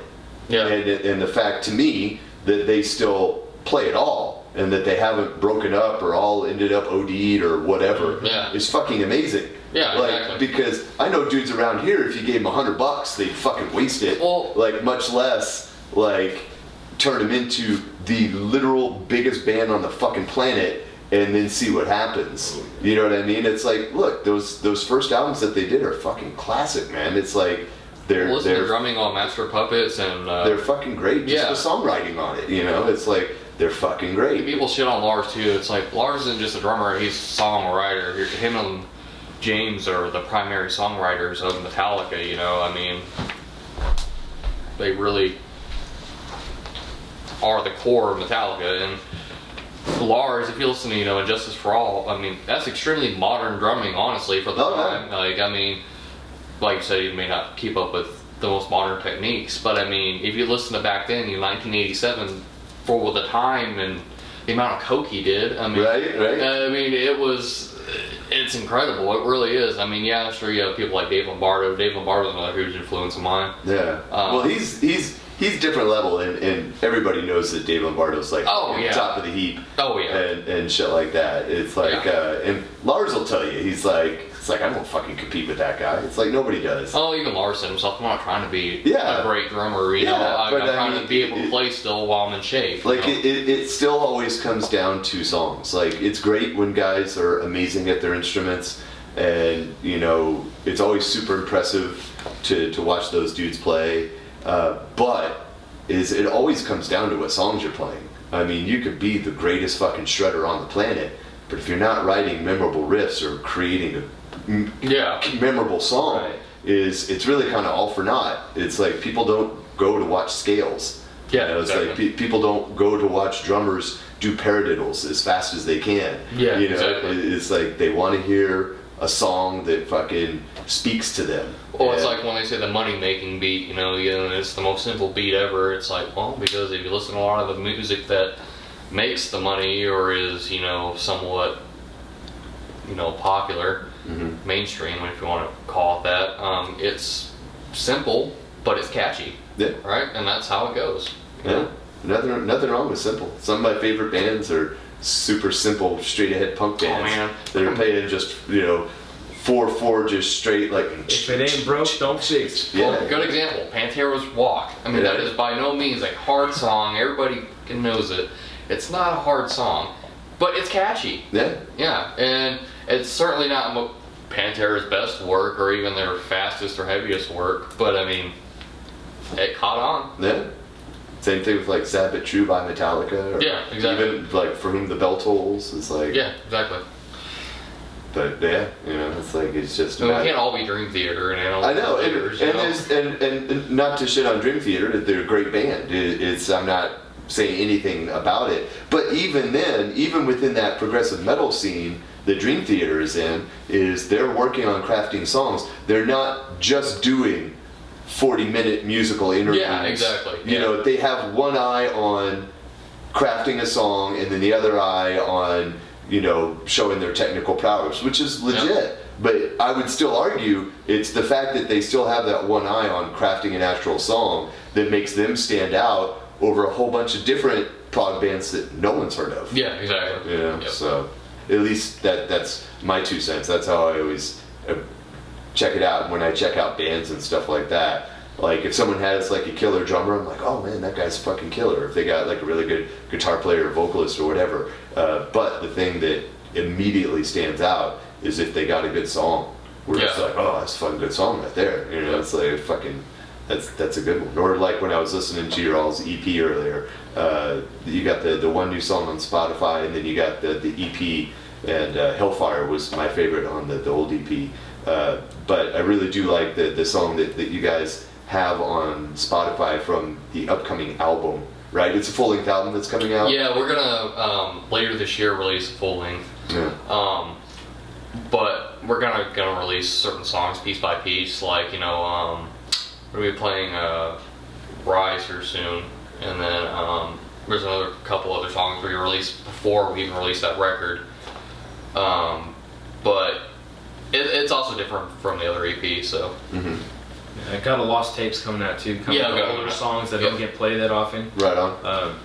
Yeah. And the fact to me that they still play it all and that they haven't broken up or all ended up OD'd or whatever is fucking amazing. Yeah, exactly. Because I know dudes around here, if you gave them $100, they'd fucking waste it. Well, much less turn them into the literal biggest band on the fucking planet and then see what happens. You know what I mean? It's like, look, those first albums that they did are fucking classic, man. It's like they're drumming on Master Puppets and they're fucking great. Just the songwriting on it, it's like they're fucking great. People shit on Lars too. It's like Lars isn't just a drummer; he's a songwriter. Him and James are the primary songwriters of Metallica. I mean, they really are the core of Metallica. And Lars, if you listen to And Justice for All, I mean, that's extremely modern drumming, honestly, for the time. Like you said, you may not keep up with the most modern techniques, but I mean, if you listen to back then, in 1987, for the time and the amount of coke he did, I mean, right. I mean, it's incredible. It really is. I mean, yeah, sure, you have people like Dave Lombardo. Dave Lombardo is another huge influence of mine. Yeah. Well, he's different level, and everybody knows that Dave Lombardo's top of the heap. Oh yeah. And shit like that. It's like, and Lars will tell you, he's like, it's like, I don't fucking compete with that guy. It's like nobody does. Oh, even Lars said himself, I'm not trying to be a great drummer. I'm trying to be able to play still while I'm in shape. It still always comes down to songs. Like, it's great when guys are amazing at their instruments, and it's always super impressive to watch those dudes play. But it always comes down to what songs you're playing. I mean, you could be the greatest fucking shredder on the planet, but if you're not writing memorable riffs or creating a memorable song, it's really kind of all for naught. It's like people don't go to watch scales. It's like people don't go to watch drummers do paradiddles as fast as they can. It's like they want to hear a song that fucking speaks to them. Well, it's like when they say the money-making beat, it's the most simple beat ever. It's like, well, because if you listen to a lot of the music that makes the money or is, somewhat, popular, mainstream, if you want to call it that, it's simple, but it's catchy. Yeah. Right? And that's how it goes. Yeah. Nothing wrong with simple. Some of my favorite bands are super simple, straight-ahead punk bands. Oh, man. They're playing just, 4/4 just straight, like... If it ain't broke, don't fix. Yeah. Well, good example, Pantera's Walk. I mean, that is by no means a hard song. Everybody knows it. It's not a hard song, but it's catchy. Yeah. Yeah, and it's certainly not Pantera's best work or even their fastest or heaviest work, but I mean, it caught on. Yeah. Same thing with like Sad But True by Metallica. Or exactly. Even like For Whom the Bell Tolls. It's like... Yeah, exactly. But it's like, it's just... We can't all be Dream Theater and I know, and not to shit on Dream Theater, they're a great band. I'm not saying anything about it. But even then, even within that progressive metal scene that Dream Theater is in, they're working on crafting songs. They're not just doing 40-minute musical interviews. Yeah, exactly. They have one eye on crafting a song and then the other eye on showing their technical prowess, which is legit. But I would still argue it's the fact that they still have that one eye on crafting an actual song that makes them stand out over a whole bunch of different prog bands that no one's heard of. Yeah, exactly. So at least that's my 2 cents. That's how I always check it out when I check out bands and stuff like that. Like if someone has like a killer drummer, I'm like, oh man, that guy's fucking killer. If they got like a really good guitar player or vocalist or whatever. But the thing that immediately stands out is if they got a good song. We're just like, oh, that's a fucking good song right there. It's like fucking, that's a good one. Or like when I was listening to your all's EP earlier, you got the one new song on Spotify, and then you got the EP, and Hellfire was my favorite on the old EP. But I really do like the song that you guys have on Spotify from the upcoming album, right? It's a full-length album that's coming out? Yeah, we're gonna, later this year, release a full-length. Yeah. But we're gonna release certain songs piece by piece, like, we're gonna be playing Rise here soon, and then there's another couple other songs we released before we even released that record. But it's also different from the other EP, so. Mm-hmm. I got a Lost Tapes coming out too. Coming out older songs that don't get played that often. Right on.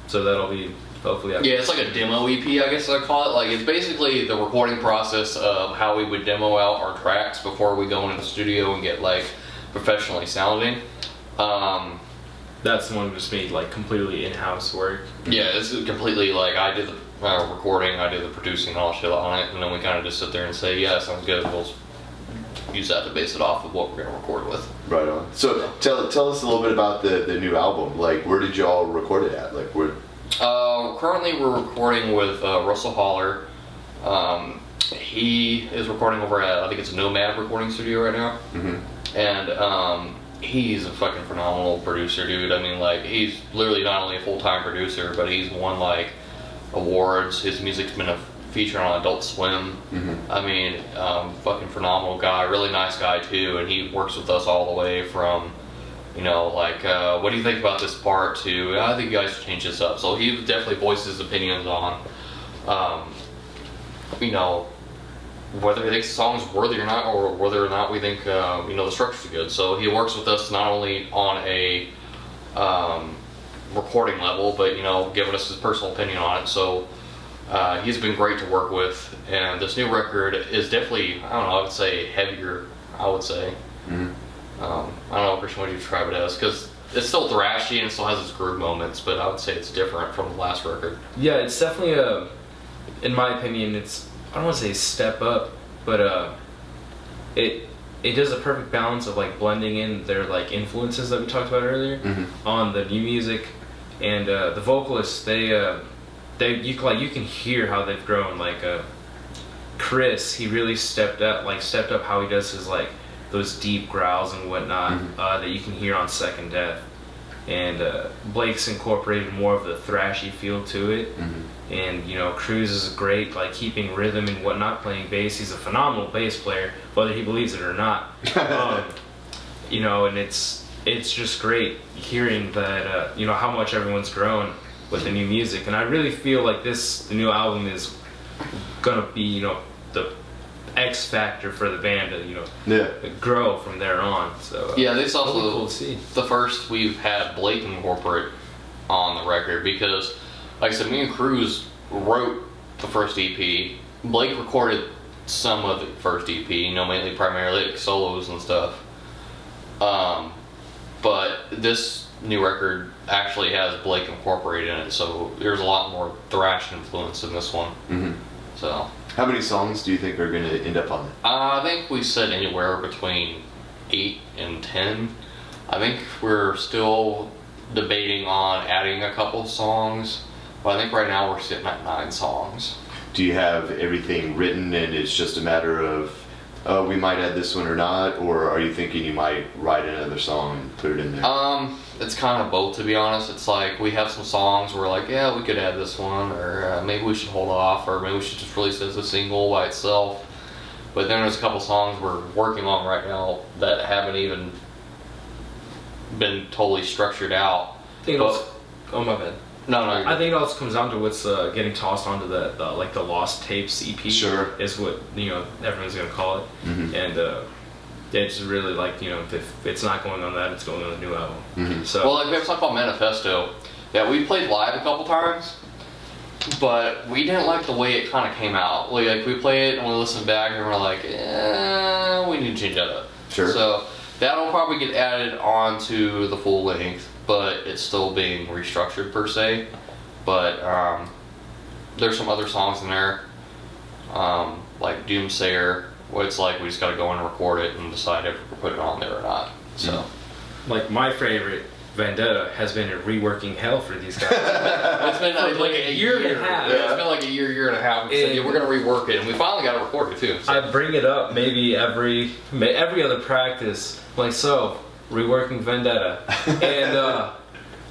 So that'll be hopefully. Yeah, it's like a demo EP, I guess I call it. Like it's basically the recording process of how we would demo out our tracks before we go into the studio and get like professionally sounding. That's the one just made like completely in-house work. Yeah, this is completely like I did the recording, I did the producing and all shit on it, and then we kind of just sit there and say, yeah, sounds good. We'll use that to base it off of what we're gonna record with. Right on. So tell us a little bit about the new album. Like, where did y'all record it at? Like, where? Currently, we're recording with Russell Holler. He is recording over at, I think it's Nomad Recording Studio right now. Mm-hmm. And he's a fucking phenomenal producer, dude. I mean, like, he's literally not only a full-time producer, but he's won like awards. His music's been a feature on Adult Swim. Mm-hmm. I mean, fucking phenomenal guy, really nice guy too, and he works with us all the way from, like, what do you think about this part to, I think you guys should change this up. So he definitely voices his opinions on, whether he thinks the song's worthy or not, or whether or not we think, the structure's good. So he works with us not only on a recording level, but, giving us his personal opinion on it. So he's been great to work with, and this new record is definitely, I would say heavier, Mm-hmm. I don't know, Christian, what do you describe it as? Because it's still thrashy and it still has its groove moments, but I would say it's different from the last record. Yeah, it's definitely in my opinion, it's, I don't want to say step up, but it does a perfect balance of like blending in their like influences that we talked about earlier on the new music, and the vocalists, you can hear how they've grown. Like Chris, he really stepped up how he does his like those deep growls and whatnot that you can hear on Second Death. And Blake's incorporated more of the thrashy feel to it. And Cruz is great, like keeping rhythm and whatnot, playing bass. He's a phenomenal bass player, whether he believes it or not. And it's just great hearing that how much everyone's grown with the new music. And I really feel like the new album is gonna be the X factor for the band to grow from there on. So yeah, this also really cool to see. The first we've had Blake incorporate on the record, because like I said, me and Cruz wrote the first EP. Blake recorded some of the first EP, mainly primarily like solos and stuff. But this new record actually has Blake incorporated in it, so there's a lot more thrash influence in this one. So how many songs do you think are going to end up on it? I think we said anywhere between 8 and 10. I think we're still debating on adding a couple songs, but I think right now we're sitting at 9 songs. Do you have everything written and it's just a matter of, we might add this one or not, or are you thinking you might write another song and put it in there? It's kind of both, to be honest. It's like we have some songs where we're like, yeah, we could add this one, or maybe we should hold off, or maybe we should just release it as a single by itself. But then there's a couple songs we're working on right now that haven't even been totally structured out. Oh, my bad. No, I think it also comes down to what's getting tossed onto the like the Lost Tapes EP. Sure. Is what everyone's gonna call it, and it's really like if it's not going on that, it's going on the new album. So well, like we have something called Manifesto. Yeah, we played live a couple times, but we didn't like the way it kind of came out. Like we play it and we listen back and we're like, we need to change that up. Sure. So that'll probably get added onto the full length, but it's still being restructured per se. But there's some other songs in there, like Doomsayer, where it's like we just got to go in and record it and decide if we're putting it on there or not. So, like my favorite, Vendetta, has been a reworking hell for these guys. it's been like a year and a half. Yeah, it's been like a year and a half. We said, we're gonna rework it, and we finally got to record it too. So. I bring it up maybe every other practice, like so reworking Vendetta, and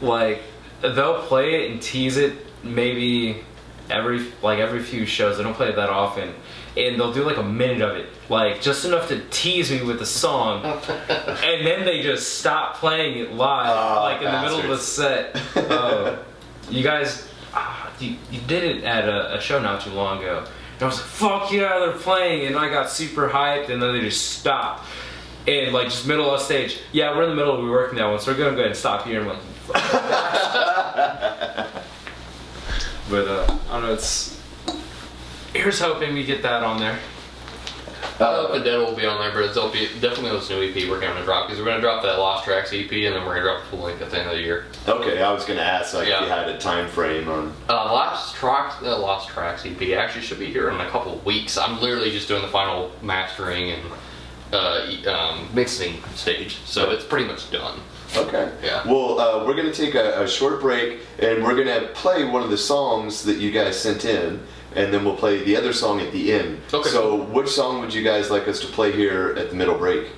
like they'll play it and tease it maybe every few shows. They don't play it that often, and they'll do like a minute of it, like just enough to tease me with the song, and then they just stop playing it live, in the middle of the set. You guys, you did it at a show not too long ago, and I was like, fuck yeah, they're playing, and I got super hyped, and then they just stopped, and like just middle of stage, yeah, we're in the middle of reworking that one, so we're gonna go ahead and stop here. And I'm like, but I don't know, here's hoping we get that on there. I don't know if Vendetta will be on there, but it'll be definitely this new EP we're going to drop, because we're going to drop that Lost Tracks EP, and then we're going to drop the full length at the end of the year. Okay, I was going to ask if you had a time frame on... Lost Tracks EP actually should be here in a couple of weeks. I'm literally just doing the final mastering and mixing stage, so it's pretty much done. Okay. Yeah. Well, we're going to take a short break, and we're going to play one of the songs that you guys sent in, and then we'll play the other song at the end. Okay. So which song would you guys like us to play here at the middle break?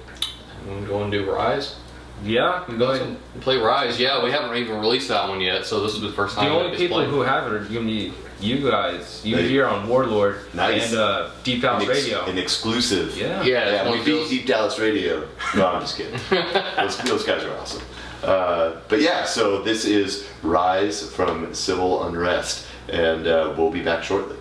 I'm going to do Rise. Yeah, go ahead and play Rise. Yeah, we haven't even released that one yet, so this is the first time. The only people who have it are going to be you guys. You here on Warlord and Deep Dallas Radio. An exclusive. Yeah, we beat Deep Dallas Radio. No, I'm just kidding. those guys are awesome. But yeah, so this is Rise from Civil Unrest, and we'll be back shortly.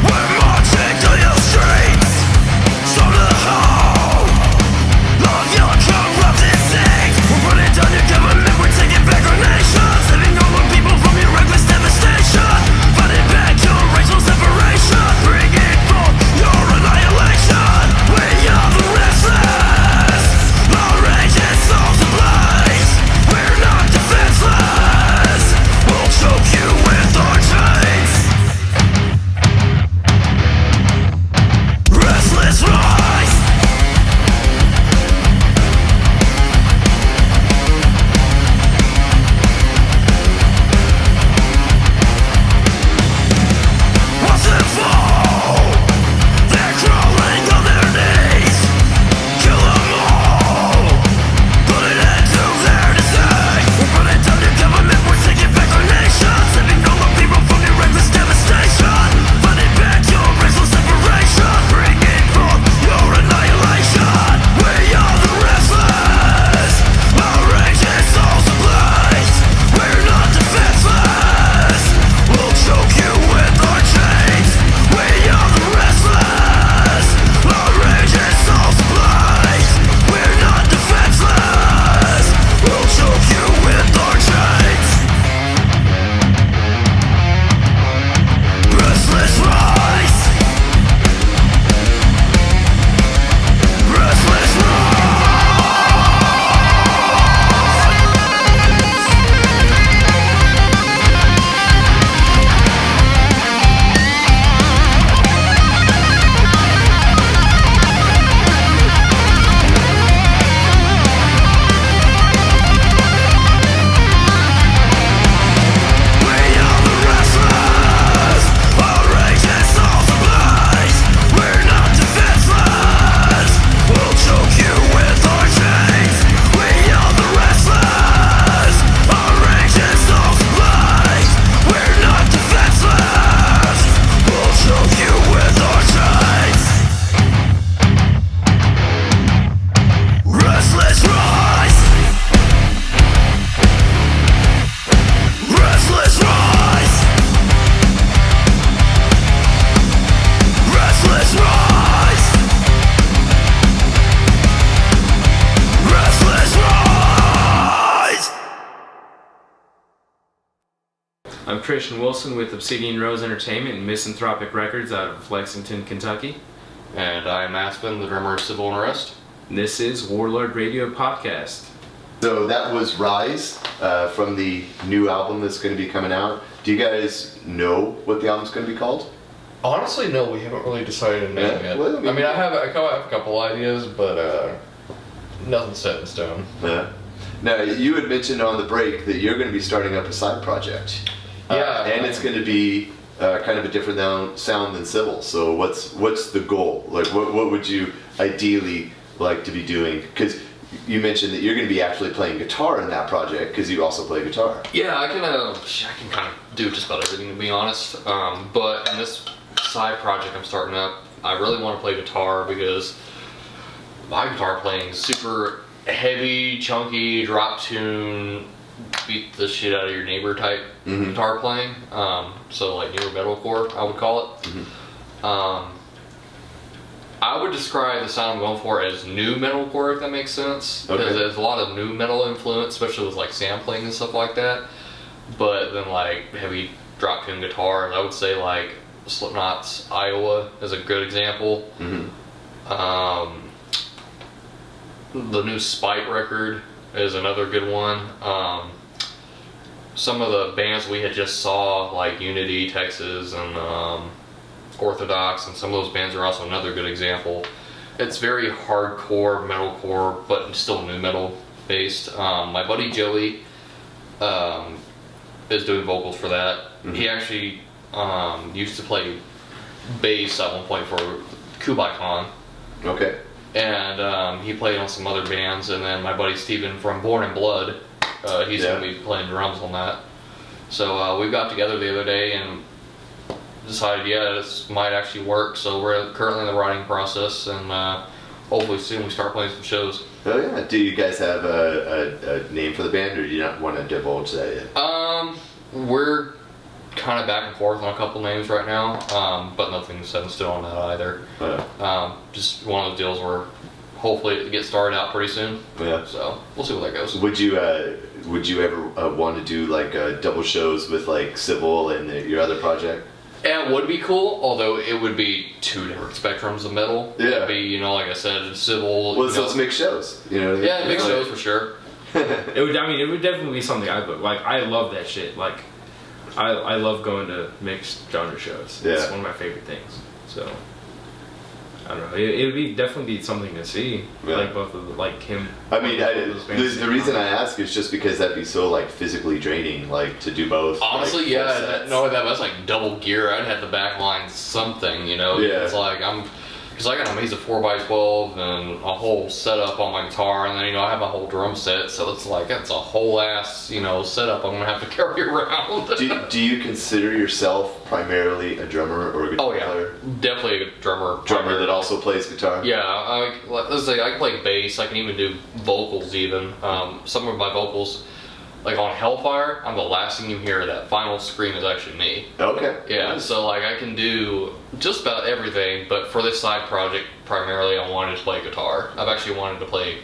We're marching Christian Wilson with Obsidian Rose Entertainment and Misanthropic Records out of Lexington, Kentucky. And I'm Aspen, the drummer of Civil Unrest. This is Warlord Radio Podcast. So that was Rise from the new album that's going to be coming out. Do you guys know what the album's going to be called? Honestly, no, we haven't really decided a name yet. Well, I have a couple ideas, but nothing set in stone. Yeah. Now, you had mentioned on the break that you're going to be starting up a side project. Yeah. And it's going to be kind of a different sound than Civil. So what's the goal? Like, what would you ideally like to be doing? Because you mentioned that you're going to be actually playing guitar in that project because you also play guitar. Yeah, I can kind of do just about everything, to be honest. But in this side project I'm starting up, I really want to play guitar because my guitar playing is super heavy, chunky, drop tune, beat the shit out of your neighbor type guitar playing. So like newer metalcore, I would call it. I would describe the sound I'm going for as new metalcore, if that makes sense. Because there's a lot of new metal influence, especially with like sampling and stuff like that. But then like heavy drop tune guitars, I would say like Slipknot's Iowa is a good example. The new Spite record is another good one. Some of the bands we had just saw, like Unity, Texas, and Orthodox, and some of those bands are also another good example. It's very hardcore, metalcore, but still new metal based. My buddy Joey is doing vocals for that. He actually used to play bass at one point for Kublai Khan. Okay. And he played on some other bands, and then my buddy Steven from Born in Blood, he's going to be playing drums on that. So we got together the other day and decided, this might actually work, so we're currently in the writing process, and hopefully soon we start playing some shows. Oh yeah. Do you guys have a name for the band, or do you not want to divulge that yet? We're kind of back and forth on a couple names right now, but nothing's set in stone on that either. Just one of those deals where hopefully it gets started out pretty soon. Yeah. So we'll see where that goes. Would you ever want to do like double shows with like Civil and your other project? Yeah, it would be cool, although it would be two different spectrums of metal. Yeah. It'd be, like I said, Civil. Well, so let's make shows. Yeah, make shows for sure. It would definitely be something I would like. I love that shit. Like, I love going to mixed genre shows. It's one of my favorite things. So I don't know. It would be definitely something to see. Yeah. Like both of him. I mean, the reason I ask is just because that'd be so like physically draining, like to do both. Honestly, like, that's like double gear. I'd have to backline something, Yeah. It's like because I got an Amazing 4x12 and a whole setup on my guitar, and then I have a whole drum set, so it's like that's a whole ass setup I'm gonna have to carry around. do you consider yourself primarily a drummer or a guitar player? Definitely a drummer. Drummer that also plays guitar. Yeah, let's say I can play bass. I can even do vocals. Even some of my vocals, like on Hellfire, I'm the last thing you hear. That final scream is actually me. Okay. Yeah, so like I can do just about everything, but for this side project, primarily I wanted to play guitar. I've actually wanted to play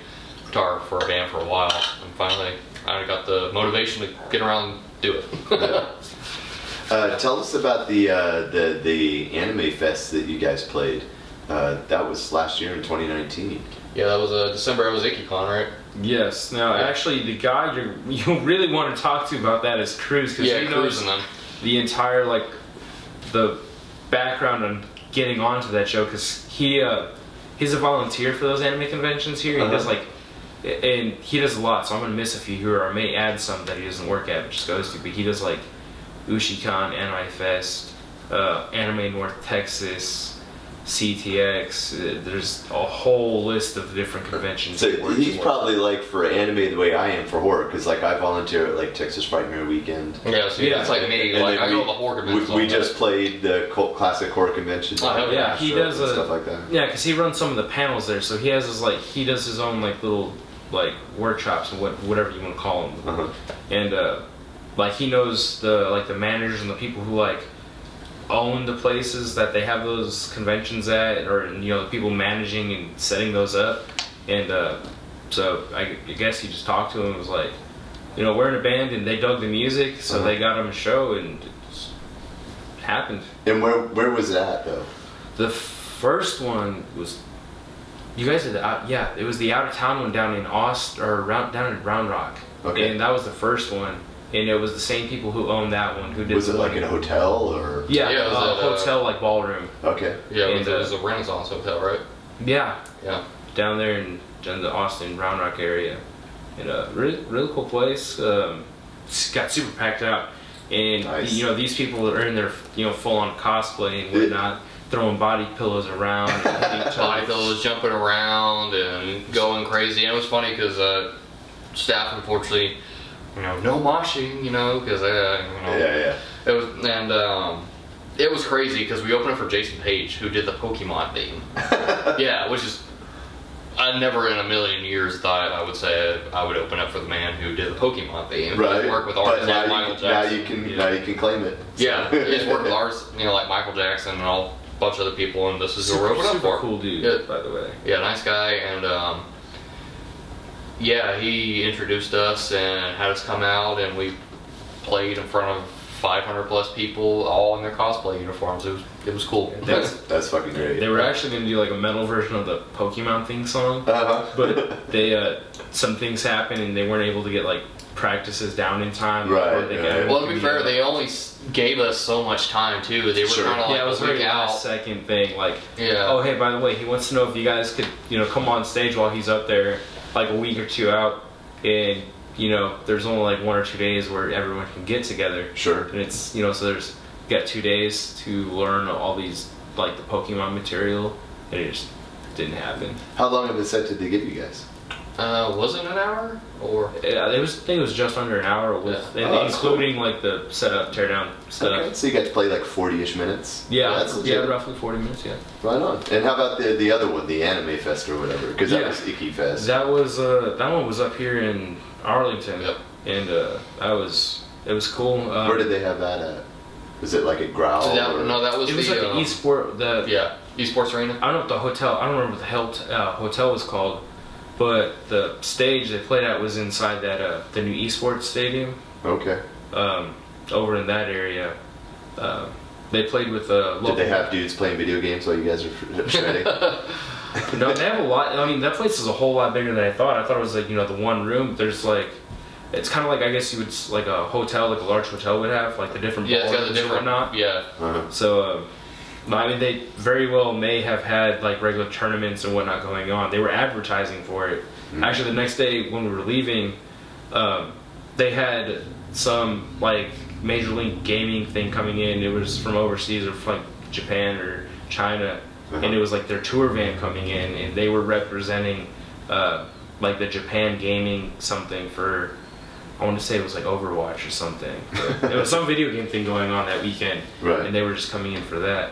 guitar for a band for a while, and finally I got the motivation to get around and do it. Tell us about the anime fest that you guys played. That was last year in 2019. Yeah, that was December. It was IkiCon, right? Yes. Now, actually, the guy you really want to talk to about that is Cruz, because he knows the entire the background on getting onto that show. Because he's a volunteer for those anime conventions here. He does and he does a lot. So I'm gonna miss a few here, or I may add some that he doesn't work at, but just goes to. But he does like UshiCon, Anime Fest, Anime North Texas, CTX. There's a whole list of different conventions. So he's probably like for anime the way I am for horror, because like I volunteer at like Texas Frightmare Weekend. Yeah, so it's like me. And like I go to the horror convention. We just played the classic horror convention. Oh, yeah, he does stuff like that. Yeah, because he runs some of the panels there, so he has his he does his own little workshops and whatever you want to call them. And he knows the managers and the people who own the places that they have those conventions at, or the people managing and setting those up. And so I guess he just talked to him and was like, we're in a band and they dug the music, so they got them a show, and it happened. And where was it at though? The first one was, you guys did it was the out of town one down in down in Round Rock. Okay. And that was the first one, and it was the same people who owned that one who did. Was it like in a hotel or? Yeah, Yeah, it was a hotel like ballroom. Okay. Yeah, And, it was a Renaissance hotel, right? Yeah, Yeah. down there in the Austin Round Rock area, and really cool place. It's got super packed out, and Nice. these people are in their full on cosplay and whatnot, throwing body pillows around, and hitting each Body other. pillows jumping around and going crazy. And it was funny because staff, unfortunately, no moshing, because Yeah. it was, and it was crazy because we opened up for Jason Page, who did the Pokemon theme. Yeah, which is, I never in a million years thought I would say I would open up for the man who did the Pokemon theme. Right. He's worked with But artists now like Michael Jackson. Now you can claim it. Yeah, he's worked with artists, like Michael Jackson and a bunch of other people, and this is who we're Super, opening up super for. cool dude, Yeah. by the way. Yeah, nice guy, and he introduced us and had us come out, and we played in front of 500 plus people, all in their cosplay uniforms. It was cool. That's fucking great. They were actually going to do like a metal version of the Pokemon theme song, but they some things happened and they weren't able to get like practices down in time. Right, before they got right. it Well, to be fair, they only gave us so much time too. They were Sure. kind of like it was a very week out. last second thing. Like, Yeah. oh hey, by the way, he wants to know if you guys could come on stage while he's up there, like a week or two out, and there's only like 1 or 2 days where everyone can get together. Sure. And it's so there's you got 2 days to learn all these like the Pokemon material, and it just didn't happen. How long of a set did they give you guys? Was it an hour or? Yeah, I think it was just under an hour with Yeah. and Oh, that's including like the setup, teardown stuff. Okay. So you got to play like 40-ish minutes. Yeah, That's legit. roughly 40 minutes. Yeah. Right on. And how about the other one, the Anime Fest or whatever? Because that Yeah. was Icky Fest. That one was up here in Arlington, Yep. and it was cool. Where did they have that at? Was it like a Growl? or? No, that was it was the like the eSport esports arena. I don't know if the hotel. I don't remember what the hotel was called, but the stage they played at was inside that the new esports stadium. Okay. Over in that area, they played with local. Did they have dudes playing video games while you guys were shredding? No, they have a lot. I mean, that place is a whole lot bigger than I thought. I thought it was like the one room. There's like, it's kind of like I guess you would like a hotel, like a large hotel would have, like the different Yeah, it's got ballrooms the and different. whatnot. Yeah. Uh-huh. So, I mean, they very well may have had like regular tournaments and whatnot going on. They were advertising for it. Actually, the next day when we were leaving, they had some like Major League Gaming thing coming in. It was from overseas or from like Japan or China, and it was like their tour van coming in, and they were representing like the Japan gaming something for. I want to say it was like Overwatch or something. But it was some video game thing going on that weekend, Right. and they were just coming in for that.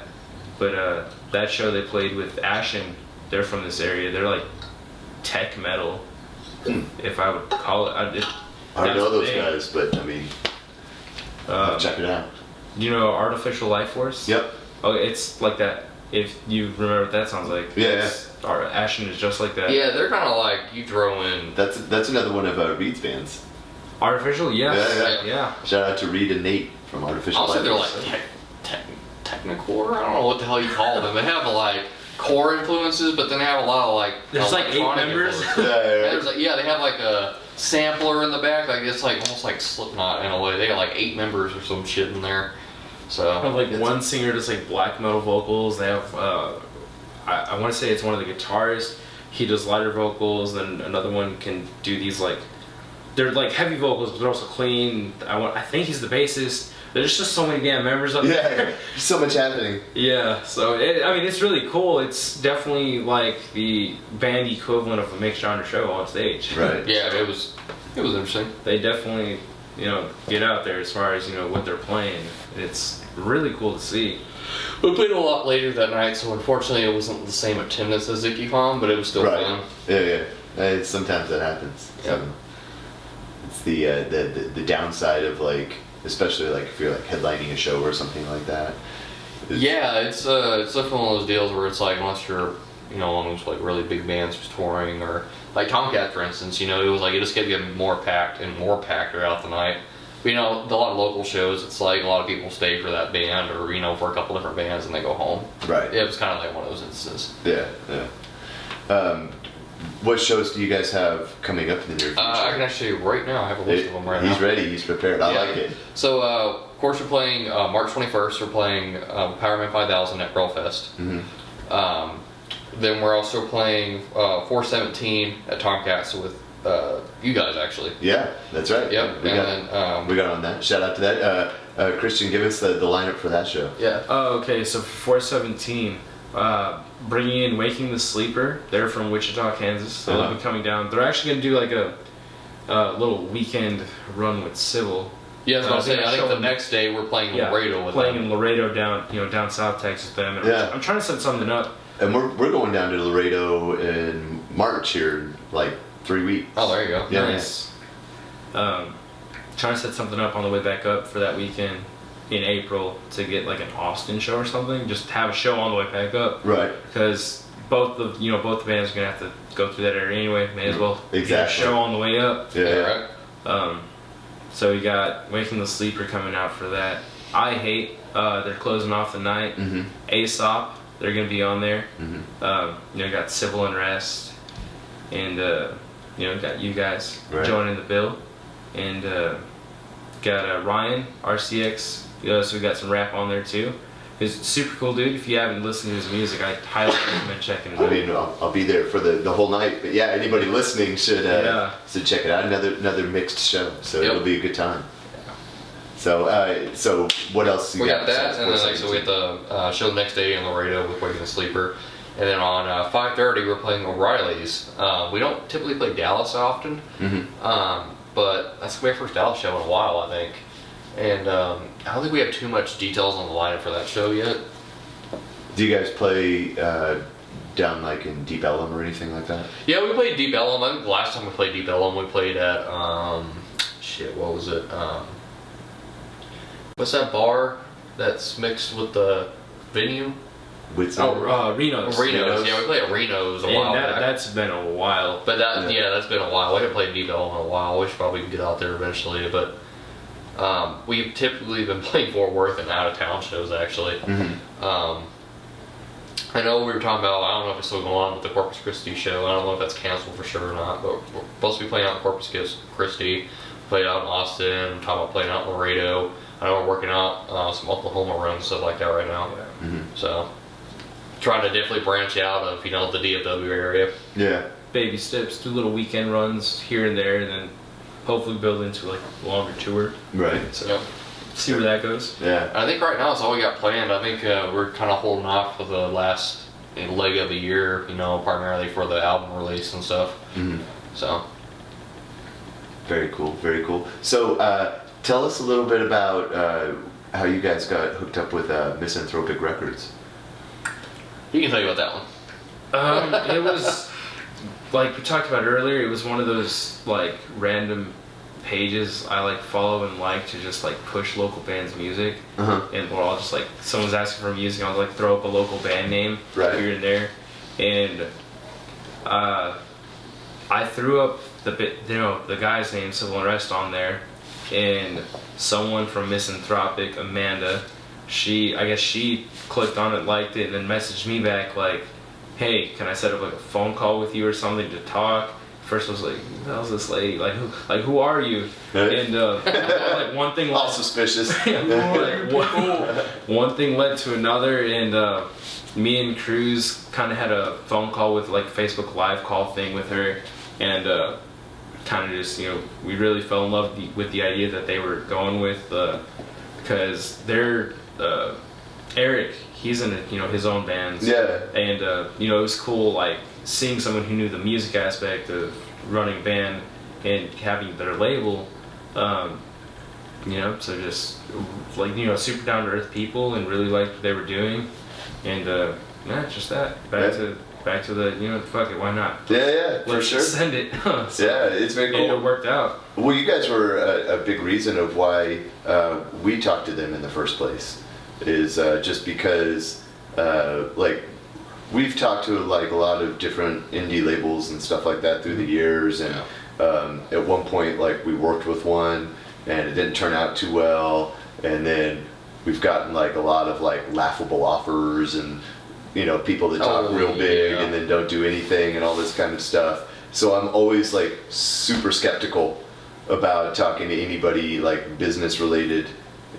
But that show they played with Aspen, they're from this area. They're like tech metal, if I would call it. I don't that's know the those thing. guys, but I mean, check it out. You know Artificial Life Force? Yep. Oh, it's like that. If you remember what that sounds like. Yeah, Ashen is just like that. Yeah, they're kind of like you throw in. That's another one of Reed's bands. Artificial, yes. Yeah. Shout out to Reed and Nate from Artificial I'll say they're like Life. technicore. I don't know what the hell you call them. They have like core influences, but then they have a lot of like There's like 8 electronic members. influences. Yeah, Yeah, right. there's like, they have like a sampler in the back. Like it's like almost like Slipknot in a way. They got like 8 members or some shit in there. They have So like one singer does like black metal vocals. They have I want to say it's one of the guitarists. He does lighter vocals. Then another one can do these like they're like heavy vocals, but they're also clean. I think he's the bassist. There's just so many damn members up Yeah, there. there's so much happening. Yeah, so I mean it's really cool. It's definitely like the band equivalent of a mixed genre show on stage. Right. yeah, it was interesting. They definitely get out there as far as what they're playing. It's really cool to see. We played a lot later that night, so unfortunately it wasn't the same attendance as ZickyCon, but it was still Right. fun. Yeah. Sometimes that happens. Yep. So, it's the downside of like, especially like if you're like headlining a show or something like that. Yeah, it's definitely one of those deals where it's like unless you're one of those like really big bands who's touring, or like Tomcat, for instance. It was like it just kept getting more packed throughout the night. But, a lot of local shows, it's like a lot of people stay for that band, or for a couple different bands, and they go home. Right. It was kind of like one of those instances. Yeah. What shows do you guys have coming up in the near future? I can actually right now. I have a list of them right now. He's ready. He's prepared. I like it. So, of course, we're playing March 21st. We're playing Powerman 5000 at Pearlfest. Mm-hmm. Then we're also playing 417 at Tomcats with you guys, actually. Yeah, that's right. Yep. We got on that. Shout out to that. Christian, give us the lineup for that show. Yeah. Oh, okay. So for 417, bringing in Waking the Sleeper. They're from Wichita, Kansas. They'll be coming down. They're actually going to do like a little weekend run with Civil. Yeah, I was going to say, I think the next day we're playing Laredo with playing them. in Laredo down South Texas with them. And I'm trying to set something up. And we're going down to Laredo in March here in like 3 weeks. Oh, there you go. Yeah, Nice. Trying to set something up on the way back up for that weekend in April to get like an Austin show or something. Just have a show on the way back up. Right. Because both the bands are gonna have to go through that area anyway. May as well get a show on the way up. Yeah. Right. So we got Waking the Sleeper coming out for that. I Hate. They're closing off the night. Mm-hmm. Aesop. They're gonna be on there. Mm-hmm. Got Civil Unrest, and got you guys joining the bill, and got Ryan RCX. So we got some rap on there too. He's a super cool dude. If you haven't listened to his music, I highly recommend checking it out. I mean, I'll be there for the whole night. But yeah, anybody listening should check it out. Another mixed show, so it'll be a good time. So what else? We got that, and then so we have the show the next day in Laredo with Waking the Sleeper, and then on 5:30 we're playing O'Reilly's. We don't typically play Dallas often, but that's gonna be our first Dallas show in a while, I think. And I don't think we have too much details on the lineup for that show yet. Do you guys play down like in Deep Ellum or anything like that? Yeah, we played Deep Ellum. I think the last time we played Deep Ellum, we played at what was it? What's that bar that's mixed with the venue? With Reno's. Reno's. Yeah, we played at Reno's a while back. That's been a while. But that's been a while. We haven't played Deep Ellum in a while. We should probably get out there eventually. But we've typically been playing Fort Worth and out of town shows actually. I know we were talking about, I don't know if it's still going on with the Corpus Christi show. I don't know if that's canceled for sure or not. But we're supposed to be playing out in Corpus Christi. Played out in Austin. Talking about playing out in Laredo. I know we're working out some Oklahoma runs, stuff like that right now. So, trying to definitely branch out of, the DFW area. Yeah. Baby steps, do little weekend runs here and there, and then hopefully build into like a longer tour. Right. So, see where that goes. Yeah. I think right now that's all we got planned. I think we're kind of holding off for the last leg of the year, primarily for the album release and stuff. So. Very cool. Very cool. So, tell us a little bit about how you guys got hooked up with Misanthropic Records. You can tell you about that one. It was like we talked about earlier. It was one of those like random pages I like follow and like to just like push local bands' music, and we're all just like someone's asking for music. I'll like throw up a local band name here and there, and I threw up the guy's name, Civil Unrest, on there. And someone from Misanthropic, Amanda, I guess she clicked on it, liked it, and then messaged me back like, "Hey, can I set up like a phone call with you or something to talk?" First I was like, "Who the hell's this lady? Who are you?" And like one thing all suspicious. One thing led to another, and me and Cruz kind of had a phone call with like Facebook Live call thing with her, and kind of just we really fell in love with the idea that they were going with, because they're Eric, he's in his own bands, and it was cool like seeing someone who knew the music aspect of running a band and having their label, so just like super down to earth people and really liked what they were doing, and just that back to the fuck it, why not? For sure. Send it. It's very cool. And it worked out. Well, you guys were a big reason of why we talked to them in the first place. Is just because like we've talked to like a lot of different indie labels and stuff like that through the years, and at one point like we worked with one and it didn't turn out too well, and then we've gotten like a lot of like laughable offers and people that talk real big and then don't do anything and all this kind of stuff. So I'm always like super skeptical about talking to anybody like business related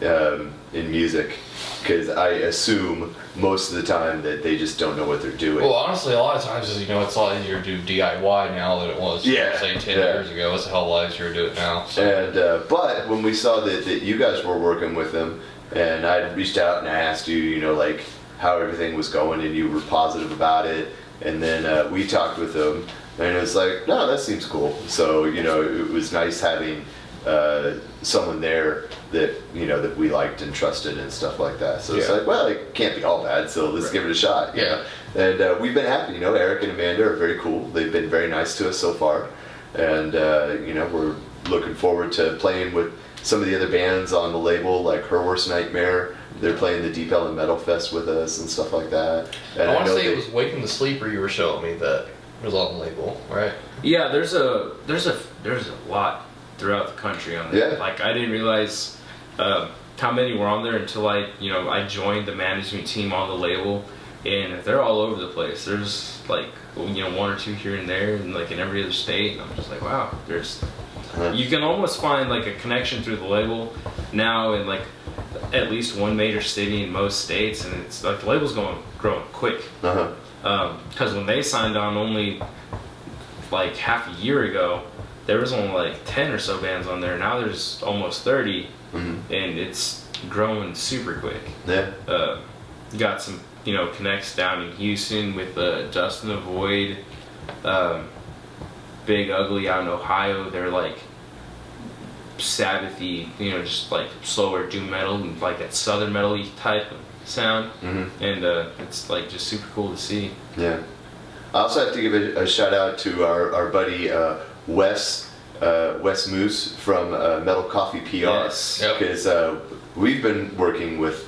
in music, because I assume most of the time that they just don't know what they're doing. Well, honestly, a lot of times it's a lot easier to do DIY now than it was, say 10 years ago. It's a hell of a lot easier to do it now. So. And but when we saw that you guys were working with them, and I reached out and I asked you, like how everything was going, and you were positive about it, and then we talked with them, and it was like, no, that seems cool. So it was nice having someone there that that we liked and trusted and stuff like that. So it's like, well, it can't be all bad, so let's give it a shot. And we've been happy. Eric and Amanda are very cool. They've been very nice to us so far, and we're looking forward to playing with some of the other bands on the label, like Her Worst Nightmare. They're playing the Deep Ellum Metal Fest with us and stuff like that. And I want to say it was Waking the Sleeper you were showing me that was on the label, right? Yeah, there's a lot throughout the country on there. Yeah. Like I didn't realize how many were on there until I joined the management team on the label, and they're all over the place. There's like one or two here and there, and like in every other state. And I'm just like, wow, there's. You can almost find like a connection through the label now in like at least one major city in most states, and it's like the label's growing quick. Because when they signed on only like half a year ago, there was only like 10 or so bands on there. Now there's almost 30, and it's growing super quick. Got some connects down in Houston with Dustin the Void, Big Ugly out in Ohio. They're like Sabbathy, just like slower doom metal and like that southern metal-y type of sound, and it's like just super cool to see. I also have to give a shout out to our buddy Wes Moose from Metal Coffee PR, because we've been working with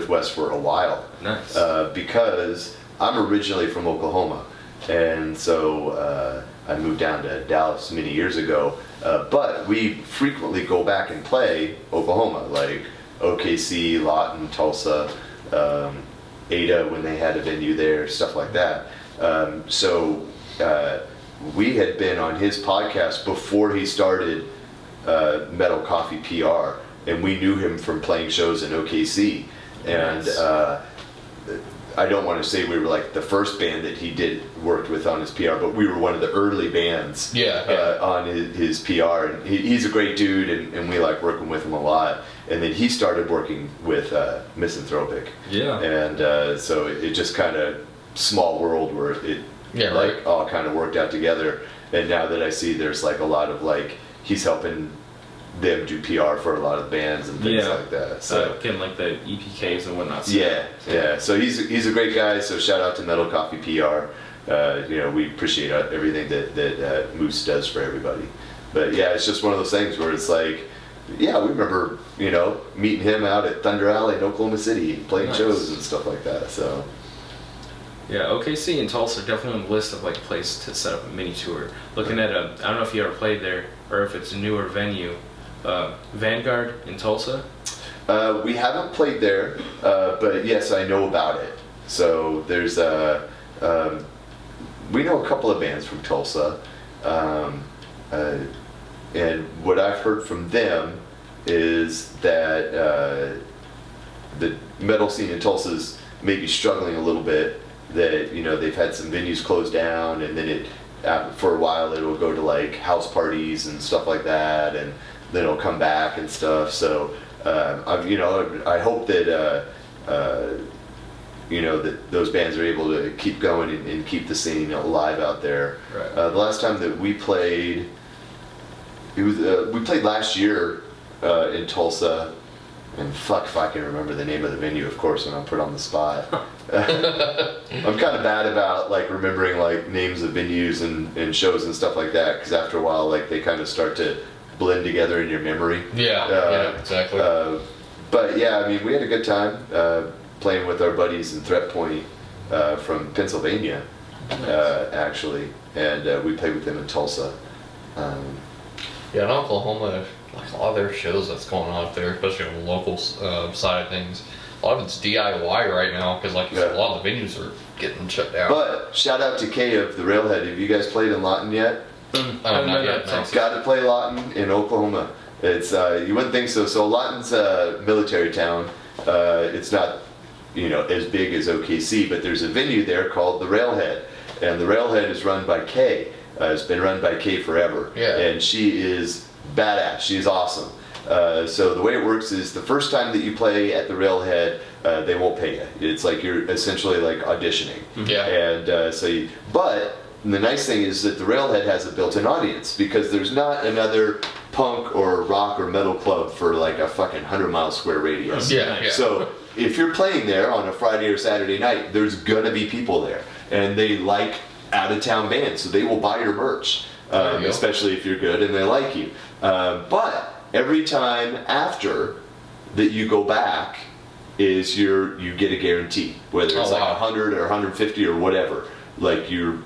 Wes for a while. Nice. Because I'm originally from Oklahoma, and so I moved down to Dallas many years ago, but we frequently go back and play Oklahoma, like OKC, Lawton, Tulsa, Ada when they had a venue there, stuff like that. So we had been on his podcast before he started Metal Coffee PR, and we knew him from playing shows in OKC. And I don't want to say we were like the first band that he worked with on his PR, but we were one of the early bands on his PR. And he's a great dude, and we like working with him a lot. And then he started working with Misanthropic. And so it just kind of small world where it all kind of worked out together. And now that I see there's like a lot of like he's helping them do PR for a lot of bands and things like that. So getting like the EPKs and whatnot. So he's a great guy. So shout out to Metal Coffee PR. We appreciate everything that Moose does for everybody. But it's just one of those things where it's like, we remember meeting him out at Thunder Alley in Oklahoma City, playing shows and stuff like that. So. Yeah, OKC and Tulsa are definitely on the list of like place to set up a mini tour. Looking at I don't know if you ever played there or if it's a newer venue, Vanguard in Tulsa. We haven't played there, but yes, I know about it. So there's we know a couple of bands from Tulsa, and what I've heard from them is that the metal scene in Tulsa is maybe struggling a little bit. That they've had some venues closed down, and then for a while it will go to like house parties and stuff like that, and then it'll come back and stuff. So I hope that that those bands are able to keep going and keep the scene alive out there. Right. The last time that we played, we played last year in Tulsa. And fuck if I can remember the name of the venue, of course, when I'm put on the spot. I'm kind of bad about like remembering like names of venues and shows and stuff like that, because after a while like they kind of start to blend together in your memory. Exactly. But I mean, we had a good time playing with our buddies in Threat Point from Pennsylvania, actually, and we played with them in Tulsa. Yeah, in Oklahoma, like a lot of their shows that's going on up there, especially on the local side of things, a lot of it's DIY right now because, like you said, a lot of the venues are getting shut down. But shout out to Kay of the Railhead. Have you guys played in Lawton yet? Not yet. No. Got to play Lawton in Oklahoma. It's you wouldn't think so. So Lawton's a military town. It's not as big as OKC, but there's a venue there called the Railhead, and the Railhead is run by Kay. It's been run by Kay forever, and she is badass. She's awesome. So the way it works is the first time that you play at the Railhead, they won't pay you. It's like you're essentially like auditioning. Yeah. And but the nice thing is that the Railhead has a built-in audience because there's not another punk or rock or metal club for like a fucking 100-mile square radius. Yeah. So if you're playing there on a Friday or Saturday night, there's gonna be people there, and they like out-of-town bands, so they will buy your merch, especially if you're good and they like you. But every time after that you go back is you get a guarantee, whether it's like 100 or 150 or whatever. Like you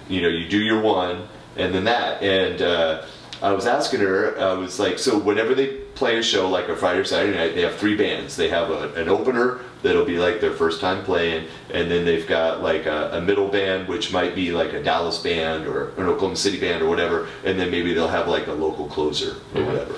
do your one and then that. And I was asking her, I was like, so whenever they play a show like a Friday or Saturday night, they have 3 bands. They have an opener that'll be like their first time playing, and then they've got like a middle band, which might be like a Dallas band or an Oklahoma City band or whatever, and then maybe they'll have like a local closer or whatever.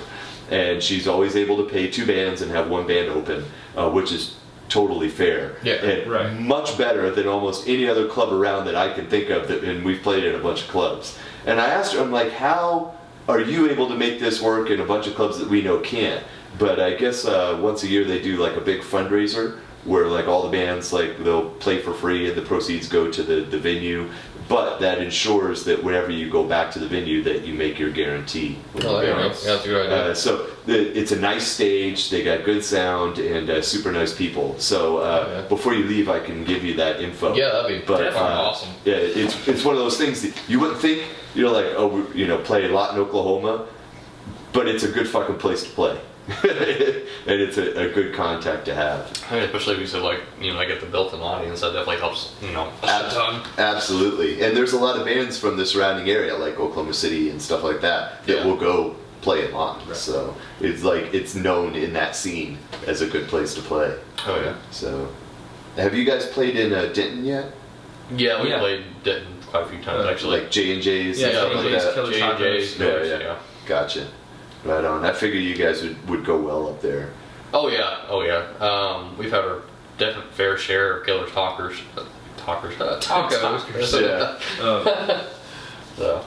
And she's always able to pay 2 bands and have 1 band open, which is totally fair. Yeah, and much better than almost any other club around that I can think of, and we've played in a bunch of clubs. And I asked her, I'm like, how are you able to make this work in a bunch of clubs that we know can't? But I guess once a year they do like a big fundraiser where like all the bands, like they'll play for free and the proceeds go to the venue, but that ensures that whenever you go back to the venue that you make your guarantee. Oh, yeah, that's a good idea. So it's a nice stage, they got good sound, and super nice people. So before you leave, I can give you that info. Yeah, that'd be definitely awesome. Yeah, it's one of those things that you wouldn't think, play a lot in Oklahoma, but it's a good fucking place to play. And it's a good contact to have. I mean, especially if you said like, I get the built-in audience, that definitely helps, a ton. Absolutely. And there's a lot of bands from the surrounding area, like Oklahoma City and stuff like that will go play at Lawton. Right. So it's like, it's known in that scene as a good place to play. Oh yeah. So, have you guys played in Denton yet? Yeah, we played Denton quite a few times actually. Like J&J's? Yeah, and stuff like that? J&J's. Yeah. Gotcha. Right on. I figure you guys would go well up there. Oh yeah. We've had our definite fair share of killers, tacos. Yeah. So,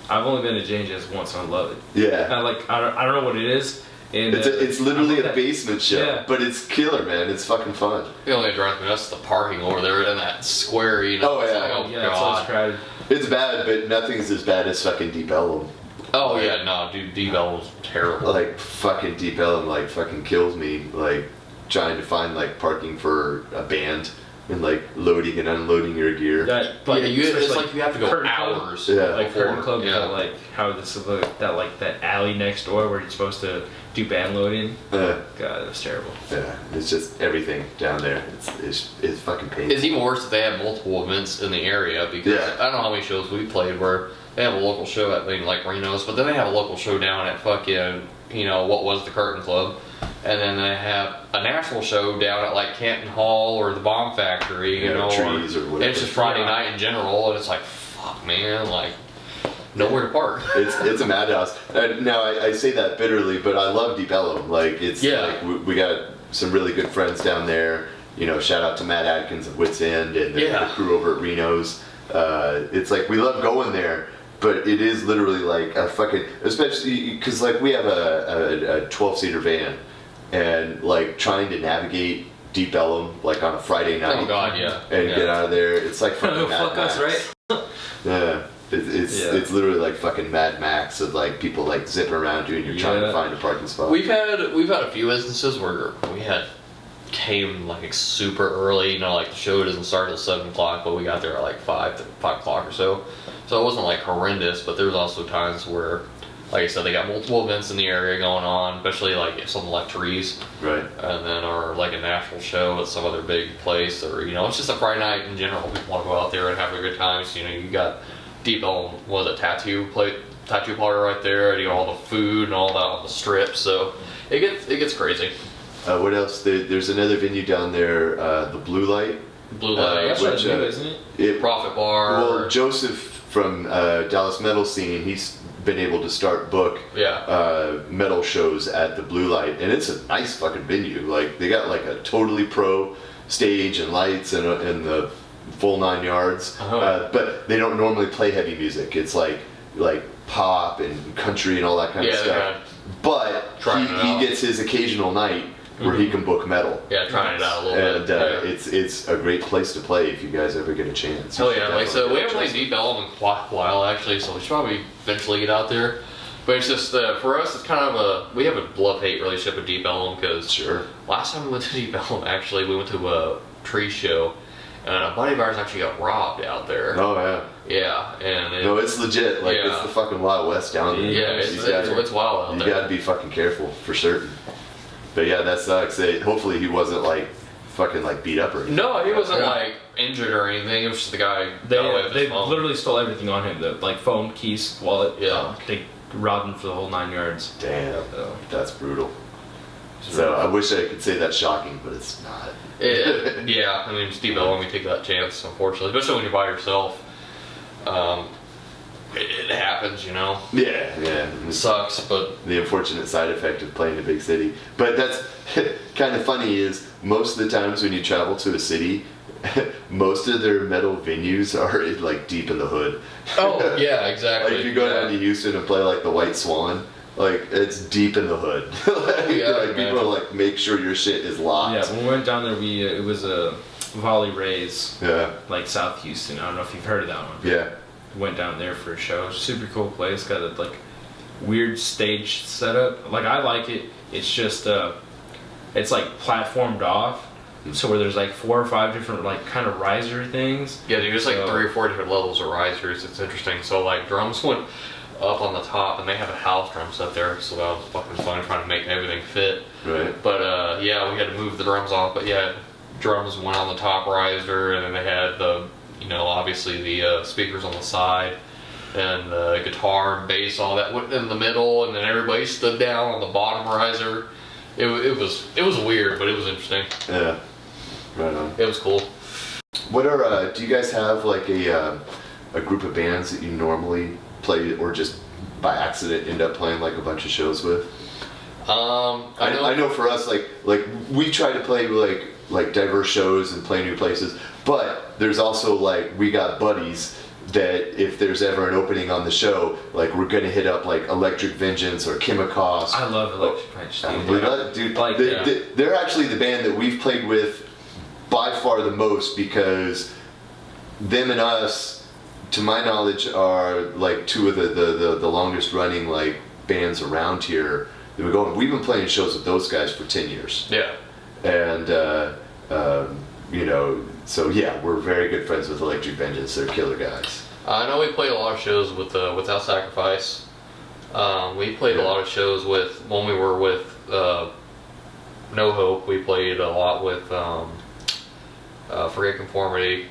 I've only been to J&J's once and I love it. Yeah. I don't know what it is. And it's literally a basement show, but it's killer, man. It's fucking fun. the only drives me nuts is the parking over there in that square. Oh yeah. It's like, it's always crowded. It's bad, but nothing's as bad as fucking Deep Ellum. Oh yeah, no, dude, D-Bell was terrible. Like fucking Deep Ellum, like fucking kills me. Like trying to find like parking for a band and like loading and unloading your gear. It's like you have to go Curtain hours. Club. Yeah. Like Curtain Club, Yeah. how this is that alley next door where you're supposed to do band loading. God, that was terrible. Yeah, it's just everything down there. It's fucking painful. It's even worse if they have multiple events in the area because I don't know how many shows we played where they have a local show at like Reno's, but then they have a local show down at fucking what was the Curtain Club, and then they have a national show down at like Canton Hall or the Bomb Factory, Trees or whatever. It's just Friday night in general, and it's like fuck, man, like nowhere to park. It's a madhouse. Now I say that bitterly, but I love Deep Ellum. Like like we got some really good friends down there. Shout out to Matt Atkins of Wits End and the crew over at Reno's. It's like we love going there. But it is literally like a fucking, especially because like we have a 12-seater van, and like trying to navigate Deep Ellum like on a Friday night. Oh god, yeah. And get out of there, it's like fucking Mad Fuck Max. us, right? Yeah. It's literally like fucking Mad Max of like people like zipping around you and you're trying to find a parking spot. We've had a few instances where we came like super early. Like the show doesn't start till 7 o'clock, but we got there at like 5 o'clock or so. So it wasn't like horrendous, but there was also times where like I said, they got multiple events in the area going on, especially like something like Trees. Right. And then, or like a national show at some other big place, or, it's just a Friday night in general. People want to go out there and have a good time. So, you got Deep Elm, tattoo parlor right there, and all the food and all that on the strip. So it gets crazy. What else? There's another venue down there, the Blue Light. Blue Light, That's which, new, isn't it? Profit Bar. Well, Joseph from Dallas Metal Scene, he's been able to start book metal shows at the Blue Light, and it's a nice fucking venue. Like, they got like a totally pro stage and lights and the full 9 yards. But they don't normally play heavy music. It's like pop and country and all that kind of stuff. But he gets his occasional night where he can book metal. Yeah, trying it out a little bit. And it's a great place to play if you guys ever get a chance. Hell yeah, like so we haven't played Deep Elm in quite a while actually, so we should probably eventually get out there. But it's just, for us, it's kind of we have a love-hate relationship with Deep Elm, because last time we went to Deep Elm, actually, we went to a tree show, and a buddy of ours actually got robbed out there. Oh, yeah. Yeah, and no, it's legit. Like, it's the fucking Wild West down there. Yeah, it's wild out there. You gotta be fucking careful, for certain. But yeah, that sucks. Hopefully he wasn't fucking beat up or anything. No, he wasn't injured or anything. It was just the guy. They literally stole everything on him. The phone, keys, wallet. Yeah. They robbed him for the whole 9 yards. Damn. That's brutal. So I wish I could say that's shocking, but it's not. Yeah, I mean, Steve Elm, we take that chance, unfortunately, especially when you're by yourself. It happens, Yeah. It sucks, but the unfortunate side effect of playing in a big city. But that's kind of funny is most of the times when you travel to a city, most of their metal venues are deep in the hood. Oh, yeah, exactly. If you go down to Houston and play the White Swan, it's deep in the hood. People are make sure your shit is locked. Yeah, when we went down there, it was a Volley Rays. Yeah. South Houston. I don't know if you've heard of that one. Yeah. Went down there for a show. Super cool place. Got a weird stage setup. I like it. It's just it's platformed off. So where there's 4 or 5 different kind of riser things. Yeah, dude, there's 3 or 4 different levels of risers. It's interesting. So drums went up on the top, and they have a house drum set there. So that was fucking fun trying to make everything fit. Right. But yeah, we had to move the drums off. But yeah, drums went on the top riser, and then they had the obviously the speakers on the side, and the guitar and bass, all that went in the middle, and then everybody stood down on the bottom riser. It was weird, but it was interesting. Yeah, right on. It was cool. What do you guys have a group of bands that you normally play, or just by accident end up playing a bunch of shows with? I know for us, we try to play diverse shows and play new places, but there's also we got buddies that if there's ever an opening on the show, we're gonna hit up Electric Vengeance or Chemicals. I love Electric Vengeance. Dude, they're actually the band that we've played with by far the most, because them and us, to my knowledge, are 2 of the longest running bands around here. We've been playing shows with those guys for 10 years. Yeah. And so yeah, we're very good friends with Electric Vengeance. They're killer guys. I know we played a lot of shows with Without Sacrifice. We played a lot of shows when we were with No Hope. We played a lot with Forget Conformity.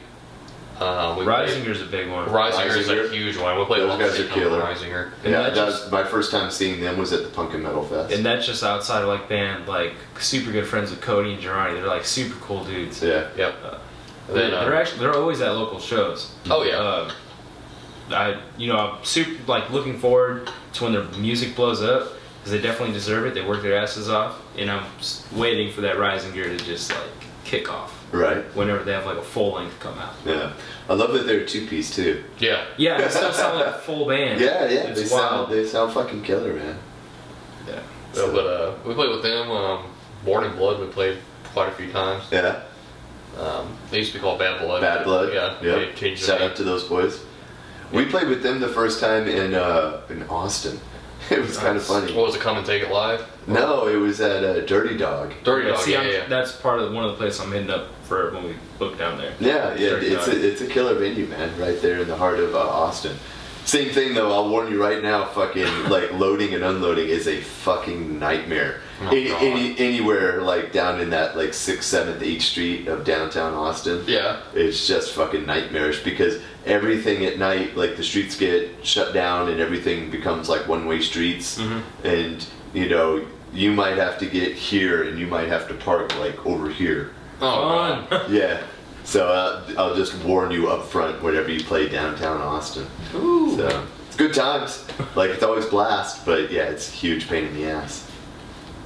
Risinger's a big one. Risinger's a huge one. We played a lot of Risinger. Yeah, that's my first time seeing them was at the Punk and Metal Fest. And that's just outside of band, super good friends with Cody and Girardi. They're super cool dudes. Yeah. Yep. They're always at local shows. Oh yeah. I'm super looking forward to when their music blows up, because they definitely deserve it. They work their asses off, and I'm waiting for that Risinger to just kick off. Right. Whenever they have a full length come out. Yeah. I love that they're a 2-piece too. Yeah. Yeah, they still sound like a full band. Yeah. It's wild. They sound fucking killer, man. Yeah. So, but we played with them. Born in Blood, we played quite a few times. Yeah. They used to be called Bad Blood. Bad Blood. Yeah. Yep. Shout out to those boys. We played with them the first time in Austin. It was kind of funny. What was it? Come and Take It Live? No, it was at Dirty Dog. Dirty Dog. See, yeah. That's part of one of the places I'm hitting up for when we book down there. Yeah. It's a killer venue, man, right there in the heart of Austin. Same thing though. I'll warn you right now. Fucking like loading and unloading is a fucking nightmare. Oh, Anywhere like down in that like 6th, 7th, 8th Street of downtown Austin. Yeah. It's just fucking nightmarish because everything at night, like the streets get shut down and everything becomes like one-way streets, and you know you might have to get here and you might have to park like over here. Oh, Fun. Yeah. So I'll just warn you up front whenever you play downtown Austin. Ooh. So it's good times. Like it's always blast, but yeah, it's a huge pain in the ass.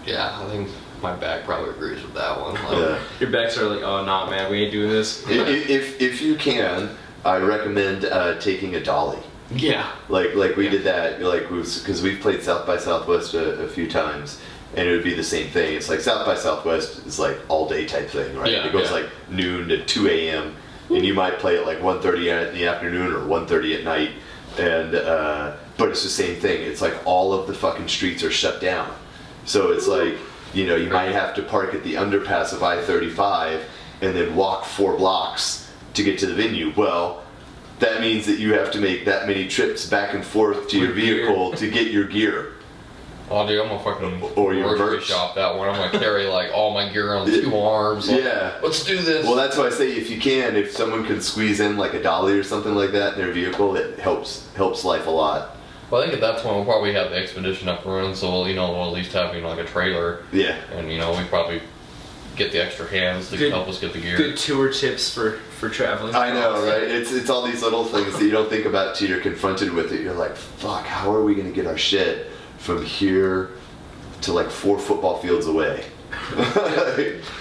Yeah, I think my back probably agrees with that one. Like, Yeah. Your backs are like, oh nah, man, we ain't doing this. If you can, I recommend taking a dolly. yeah. Like we did that, like because we've played South by Southwest a few times, and it would be the same thing. It's like South by Southwest is like all day type thing, right? Yeah, It goes yeah. like noon to 2 a.m. and you might play at like 1:30 in the afternoon or 1:30 at night, and but it's the same thing. It's like all of the fucking streets are shut down, so it's like you know you might have to park at the underpass of I-35 and then walk 4 blocks to get to the venue. Well, that means that you have to make that many trips back and forth to your With gear. vehicle to get your gear. Oh, dude, I'm gonna fucking Or your grocery merch. shop that one. I'm gonna carry like all my gear on 2 arms. Like, Yeah. let's do this. Well, that's why I say if you can, if someone can squeeze in like a dolly or something like that in their vehicle, it helps life a lot. Well, I think at that point we'll probably have the expedition up and running, so you know we'll at least have like a trailer, Yeah. and you know we probably get the extra hands to Good- help us get the gear. Good tour tips for traveling. I know, right? It's all these little things that you don't think about till you're confronted with it. You're like, fuck, how are we gonna get our shit from here to like 4 football fields away?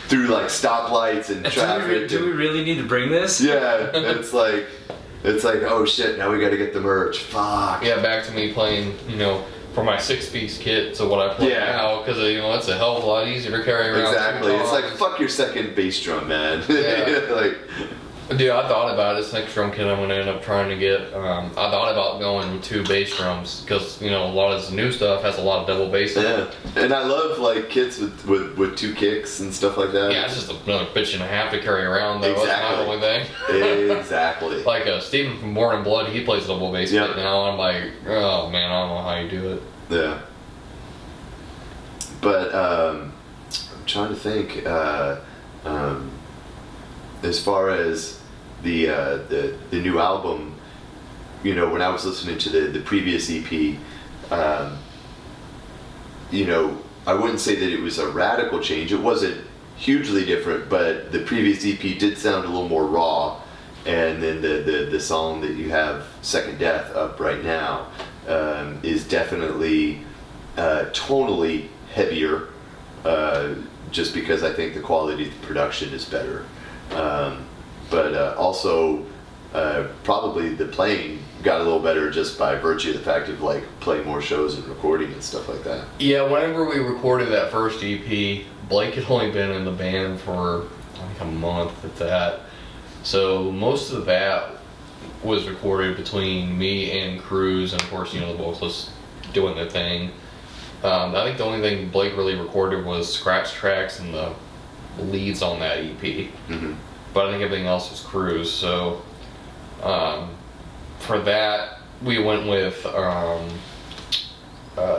Through like stoplights and traffic. Do we really need to bring this? Yeah, it's like, oh shit, now we gotta get the merch. Fuck. Yeah, back to me playing, you know, for my 6-piece kit to what I play Yeah. now, because you know it's a hell of a lot easier to carry around. Exactly. 2 It's like, tongs. fuck your second bass drum, man. Yeah. Like, Dude, I thought about it. This next drum kit I'm going to end up trying to get. I thought about going with 2 bass drums because, you know, a lot of this new stuff has a lot of double bass in it. yeah. And I love like kits with 2 kicks and stuff like that. Yeah, it's just another bitch and a half to carry around, though. That's Exactly. my only thing. Exactly. Like Steven from Born in Blood, he plays double bass Yeah. kit now. I'm like, oh man, I don't know how you do it. Yeah. But I'm trying to think. As far as the new album, you know, when I was listening to the previous EP, you know, I wouldn't say that it was a radical change. It wasn't hugely different, but the previous EP did sound a little more raw. And then the song that you have, Second Death, up right now, is definitely tonally heavier, just because I think the quality of the production is better. But also, probably the playing got a little better just by virtue of the fact of like playing more shows and recording and stuff like that. Yeah, whenever we recorded that first EP, Blake had only been in the band for like a month at that. So most of that was recorded between me and Cruz, and of course, you know, the vocalists doing their thing. I think the only thing Blake really recorded was scratch tracks and the leads on that EP. Mm-hmm. But I think everything else was Cruz. So for that, we went with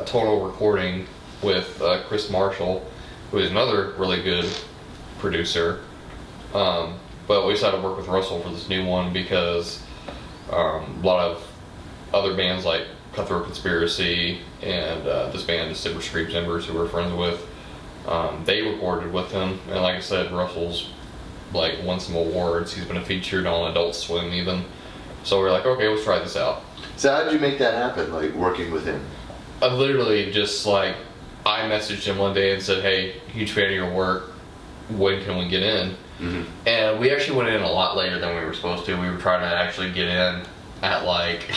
total recording with Chris Marshall, who is another really good producer. But we decided to work with Russell for this new one because a lot of other bands like Cutthroat Conspiracy and this band, the Silver Screams Embers, who we're friends with, they recorded with him. And like I said, Russell's like won some awards. He's been featured on Adult Swim even. So we're like, okay, let's try this out. So how did you make that happen, like working with him? I literally just like, I messaged him one day and said, hey, huge fan of your work. When can we get in? Mm-hmm. And we actually went in a lot later than we were supposed to. We were trying to actually get in at like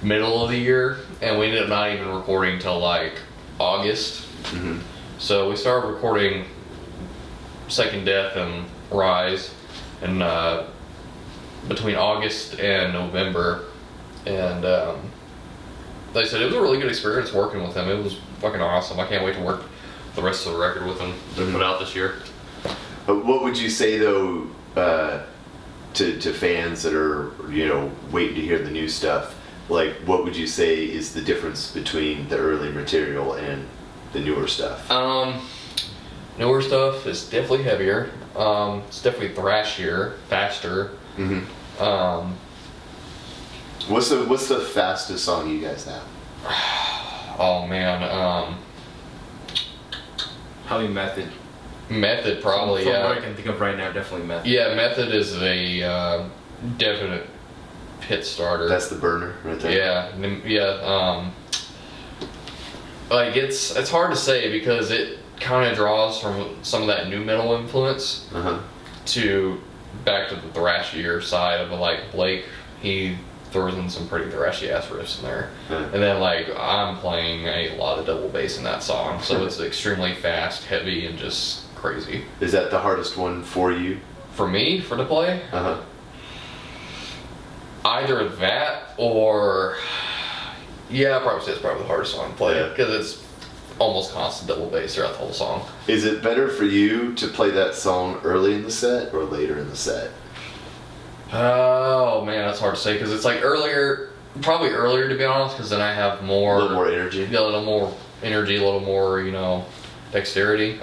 middle of the year, and we ended up not even recording till like August. Mm-hmm. So we started recording Second Death and Rise in between August and November, and like I said, it was a really good experience working with him. It was fucking awesome. I can't wait to work the rest of the record with him to put out this year. What would you say though to fans that are, you know, waiting to hear the new stuff? like, what would you say is the difference between the early material and the newer stuff? Newer stuff is definitely heavier. It's definitely thrashier, faster. What's the fastest song you guys have? Oh man, Probably Method. Method probably, From yeah. what I can think of right now, definitely Method. Yeah, Method is a definite hit starter. That's the burner right there. Yeah. Like it's hard to say because it kind of draws from some of that new metal influence to back to the thrashier side of it. Like Blake, he throws in some pretty thrashy ass riffs in there, and then like I'm playing a lot of double bass in that song, so it's extremely fast, heavy, and just crazy. Is that the hardest one for you? For me, for to play, Uh-huh. either that or yeah, I'd probably say it's probably the hardest song to play because it's almost constant double bass throughout the whole song. Is it better for you to play that song early in the set or later in the set? Oh man, that's hard to say because it's like probably earlier to be honest, because then I have more, A little more energy? Yeah, a little more energy, a little more, dexterity.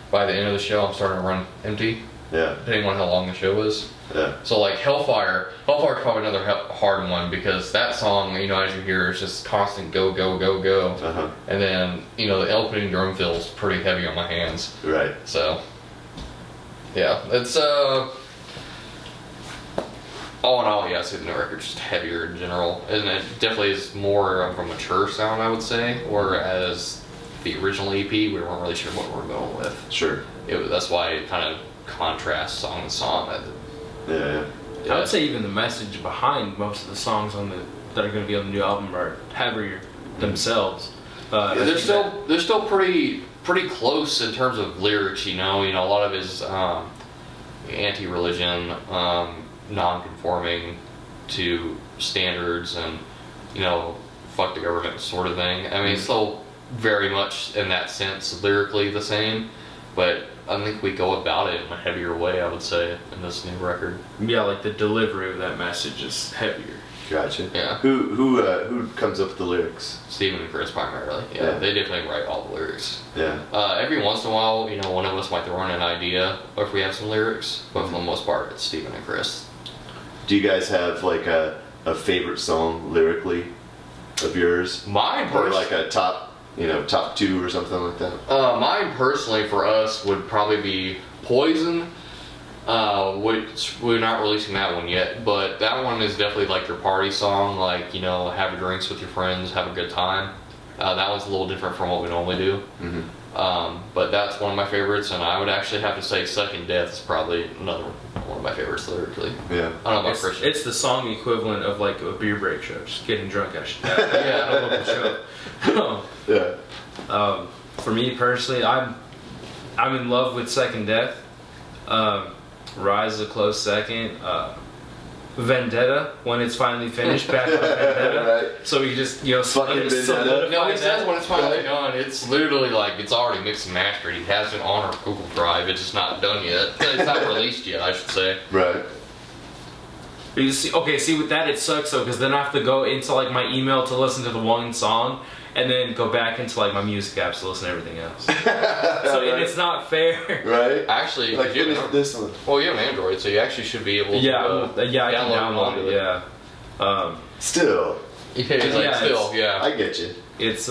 By the end of the show, I'm starting to run empty, Yeah. depending on how long the show is. Yeah. So like Hellfire's probably another hard one because that song, as you hear, is just constant go, go, go, go. Uh-huh. And then, the opening drum feels pretty heavy on my hands. Right. So, yeah, it's, all in all, yeah, I'd say the new record's just heavier in general. And it definitely is more of a mature sound, I would say. Whereas the original EP, we weren't really sure what we were going with. Sure. That's why it kind of contrasts song to song. Yeah. I would say even the message behind most of the songs that are going to be on the new album are heavier themselves. They're still pretty close in terms of lyrics. A lot of it is anti-religion, non-conforming to standards, and fuck the government sort of thing. I mean, it's still very much in that sense lyrically the same, but I think we go about it in a heavier way, I would say, in this new record. Yeah, like the delivery of that message is heavier. Gotcha. Yeah. Who comes up with the lyrics? Steven and Chris primarily. Yeah, they definitely write all the lyrics. Yeah. Every once in a while, one of us might throw in an idea, or if we have some lyrics, but for the most part, it's Steven and Chris. Do you guys have like a favorite song lyrically of yours? Mine Or like a top two or something like that? Mine personally for us would probably be Poison, which we're not releasing that one yet, but that one is definitely like your party song, like, have your drinks with your friends, have a good time. That one's a little different from what we normally do. But that's one of my favorites, and I would actually have to say Second Death is probably another one of my favorites lyrically. Yeah. I don't know about Christian. It's the song equivalent of like a beer break show, just getting drunk at Yeah. a local show. Yeah. For me personally, I'm in love with Second Death. Rise is a close second. Vendetta, when it's finally finished, back on Vendetta. Right. So we just Fucking Vendetta. solidify No, he says that. when it's finally done, it's literally like it's already mixed and mastered. He has it on our Google Drive. It's just not done yet. It's not released yet, I should say. Right. You see, with that it sucks though, because then I have to go into like my email to listen to the one song, and then go back into like my music apps to listen to everything else. And it's not fair. Right. Actually, Like you finish this one. well, you have an Android, so you actually should be able to. I can download it. Yeah. Still, I get you. It's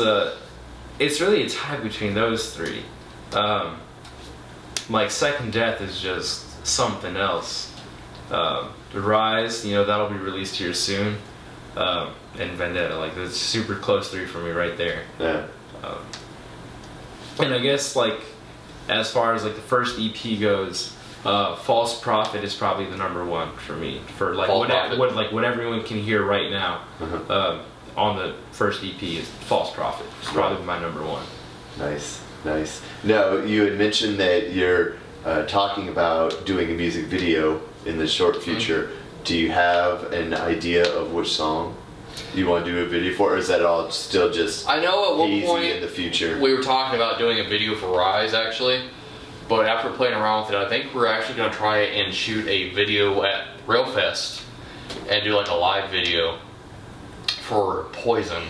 really a tie between those three. Like Second Death is just something else. The Rise, that'll be released here soon. And Vendetta, like that's super close three for me right there. Yeah. And I guess like as far as like the first EP goes, False Prophet is probably the number one for me. For like what everyone can hear right now on the first EP is False Prophet. It's probably my number one. Nice. Now, you had mentioned that you're talking about doing a music video in the short future. Do you have an idea of which song you want to do a video for, or is that all still just I know at one hazy point in the future? we were talking about doing a video for Rise actually, but after playing around with it, I think we're actually going to try and shoot a video at Railfest and do like a live video for Poison.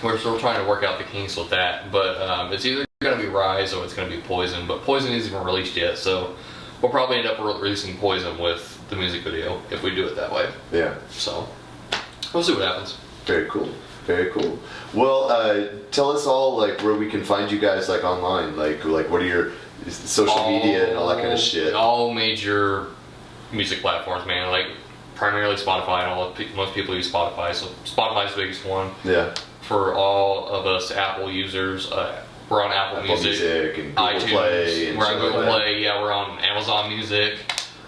We're still trying to work out the kinks with that, but it's either going to be Rise or it's going to be Poison. But Poison isn't even released yet, so we'll probably end up releasing Poison with the music video if we do it that way. Yeah. So we'll see what happens. Very cool. Very cool. Well, tell us all like where we can find you guys like online. Like what are your social media and all that kind of shit? All major music platforms, man. Like primarily Spotify. I know most people use Spotify, so Spotify's the biggest one. Yeah. For all of us Apple users, we're on Apple Music and Google iTunes, Play. And we're on Google like Play. Yeah, we're on Amazon Music.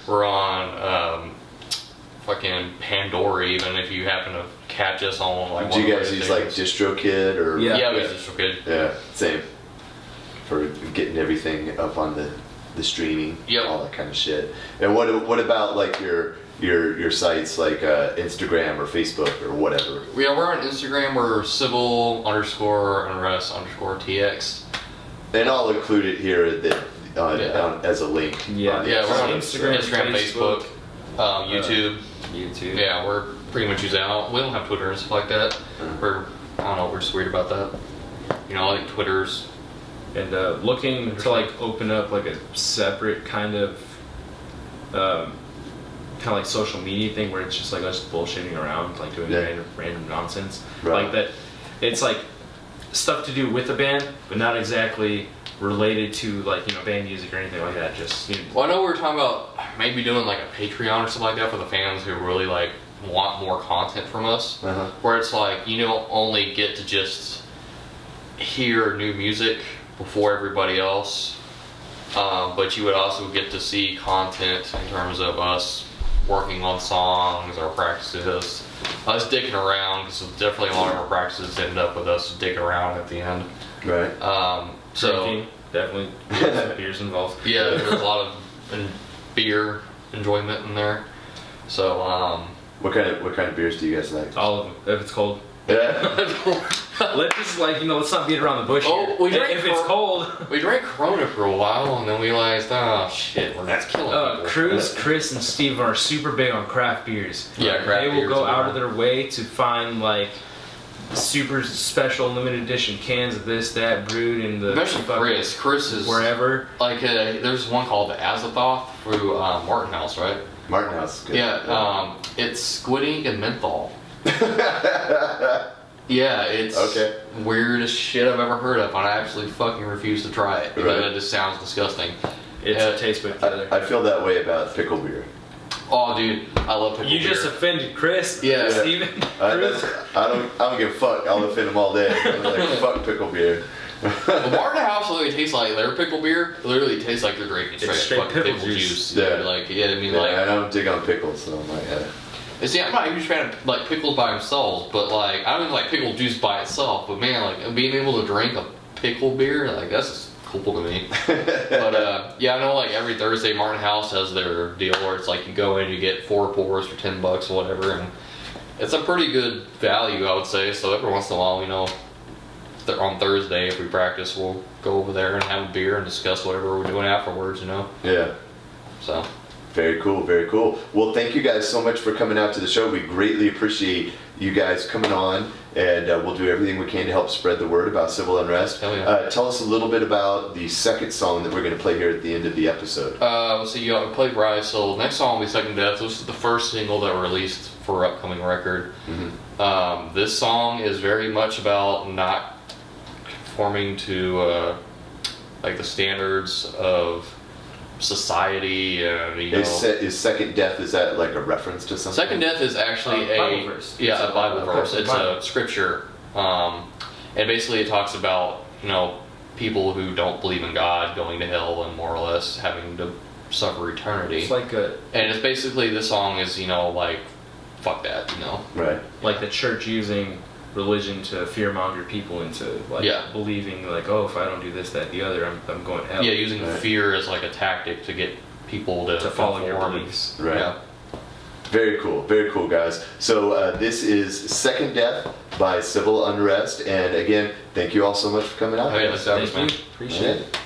We're on fucking Pandora. Even if you happen to catch us on like. Do you guys use like DistroKid or? Yeah, we use DistroKid. Yeah, same. For getting everything up on the streaming, all that kind of shit. And what about like your sites like Instagram or Facebook or whatever? Yeah, we're on Instagram. We're CIVIL_UNREST _TX. And I'll include it here as a link. Yeah, we're on Instagram, Facebook, YouTube. YouTube. Yeah, we're pretty much using that. We don't have Twitter and stuff like that. I don't know, we're just weird about that. You know, like Twitter's. And looking to like open up like a separate kind of like social media thing where it's just like us bullshitting around, like doing random nonsense. Right. Like that, it's like stuff to do with the band, but not exactly related to like band music or anything like that. Just Well, I know we were talking about maybe doing like a Patreon or something like that for the fans who really like want more content from us, where it's like you don't only get to just hear new music before everybody else, but you would also get to see content in terms of us working on songs, our practices, us dicking around, because definitely a lot of our practices end up with us dicking around at the end. Right. So drinking, definitely beers involved. Yeah, there's a lot of beer enjoyment in there. So what kind of beers do you guys like? All of them, if it's cold. Yeah. Let's let's not beat around the bush here. If it's cold. We drank Corona for a while, and then we realized, oh shit, that's killing people. Cruz, Chris, and Steve are super big on craft beers. Yeah, craft They will beers go are- out of their way to find like super special limited edition cans of this, that, brewed in the Especially fucking Chris is wherever. like there's one called the Azathoth through Martin House, right? Martin House. Good. Yeah, it's squid ink and menthol. Yeah, it's weirdest shit I've ever heard of, and I absolutely fucking refuse to try it because it just sounds disgusting. It tastes good together. I feel that way about pickle beer. Oh, dude, I love pickle You beer. just offended Chris. Yeah. Steven. I don't give a fuck. I'll offend them all day. I'm like, fuck pickle beer. Well, Martin House literally tastes like their pickle beer. Literally tastes like they're drinking straight straight fucking pickle juice. Yeah, Yeah. like I mean, Yeah, like I don't dig on pickles, so I'm like, see, I'm not a huge fan of like pickles by themselves, but like I don't even like pickle juice by itself. But man, like being able to drink a pickle beer, like that's just cool to me. But yeah, I know like every Thursday Martin House has their deal where it's like you go in, you get 4 pours for $10 or whatever, and it's a pretty good value, I would say. So every once in a while, on Thursday if we practice, we'll go over there and have a beer and discuss whatever we're doing afterwards, Yeah. So. Very cool, very cool. Well, thank you guys so much for coming out to the show. We greatly appreciate you guys coming on, and we'll do everything we can to help spread the word about Civil Unrest. Hell yeah. Tell us a little bit about the second song that we're going to play here at the end of the episode. So we played Rise, so the next song will be Second Death. This is the first single that we released for our upcoming record. This song is very much about not conforming to like the standards of society, and Is Second Death, is that like a reference to something? Second Death is actually Bible verse. Yeah, a Bible verse. It's a scripture, and basically it talks about people who don't believe in God going to hell and more or less having to suffer eternity. It's like and it's basically, this song is like fuck that, Right. like the church using religion to fearmonger people into believing like, oh, if I don't do this, that, the other, I'm going to hell. Yeah, using fear as like a tactic to get people to follow your conform. beliefs. Right. Yeah. Very cool, guys. So this is Second Death by Civil Unrest, and again, thank you all so much for coming out. Oh, yeah, let's have this, man. Appreciate it.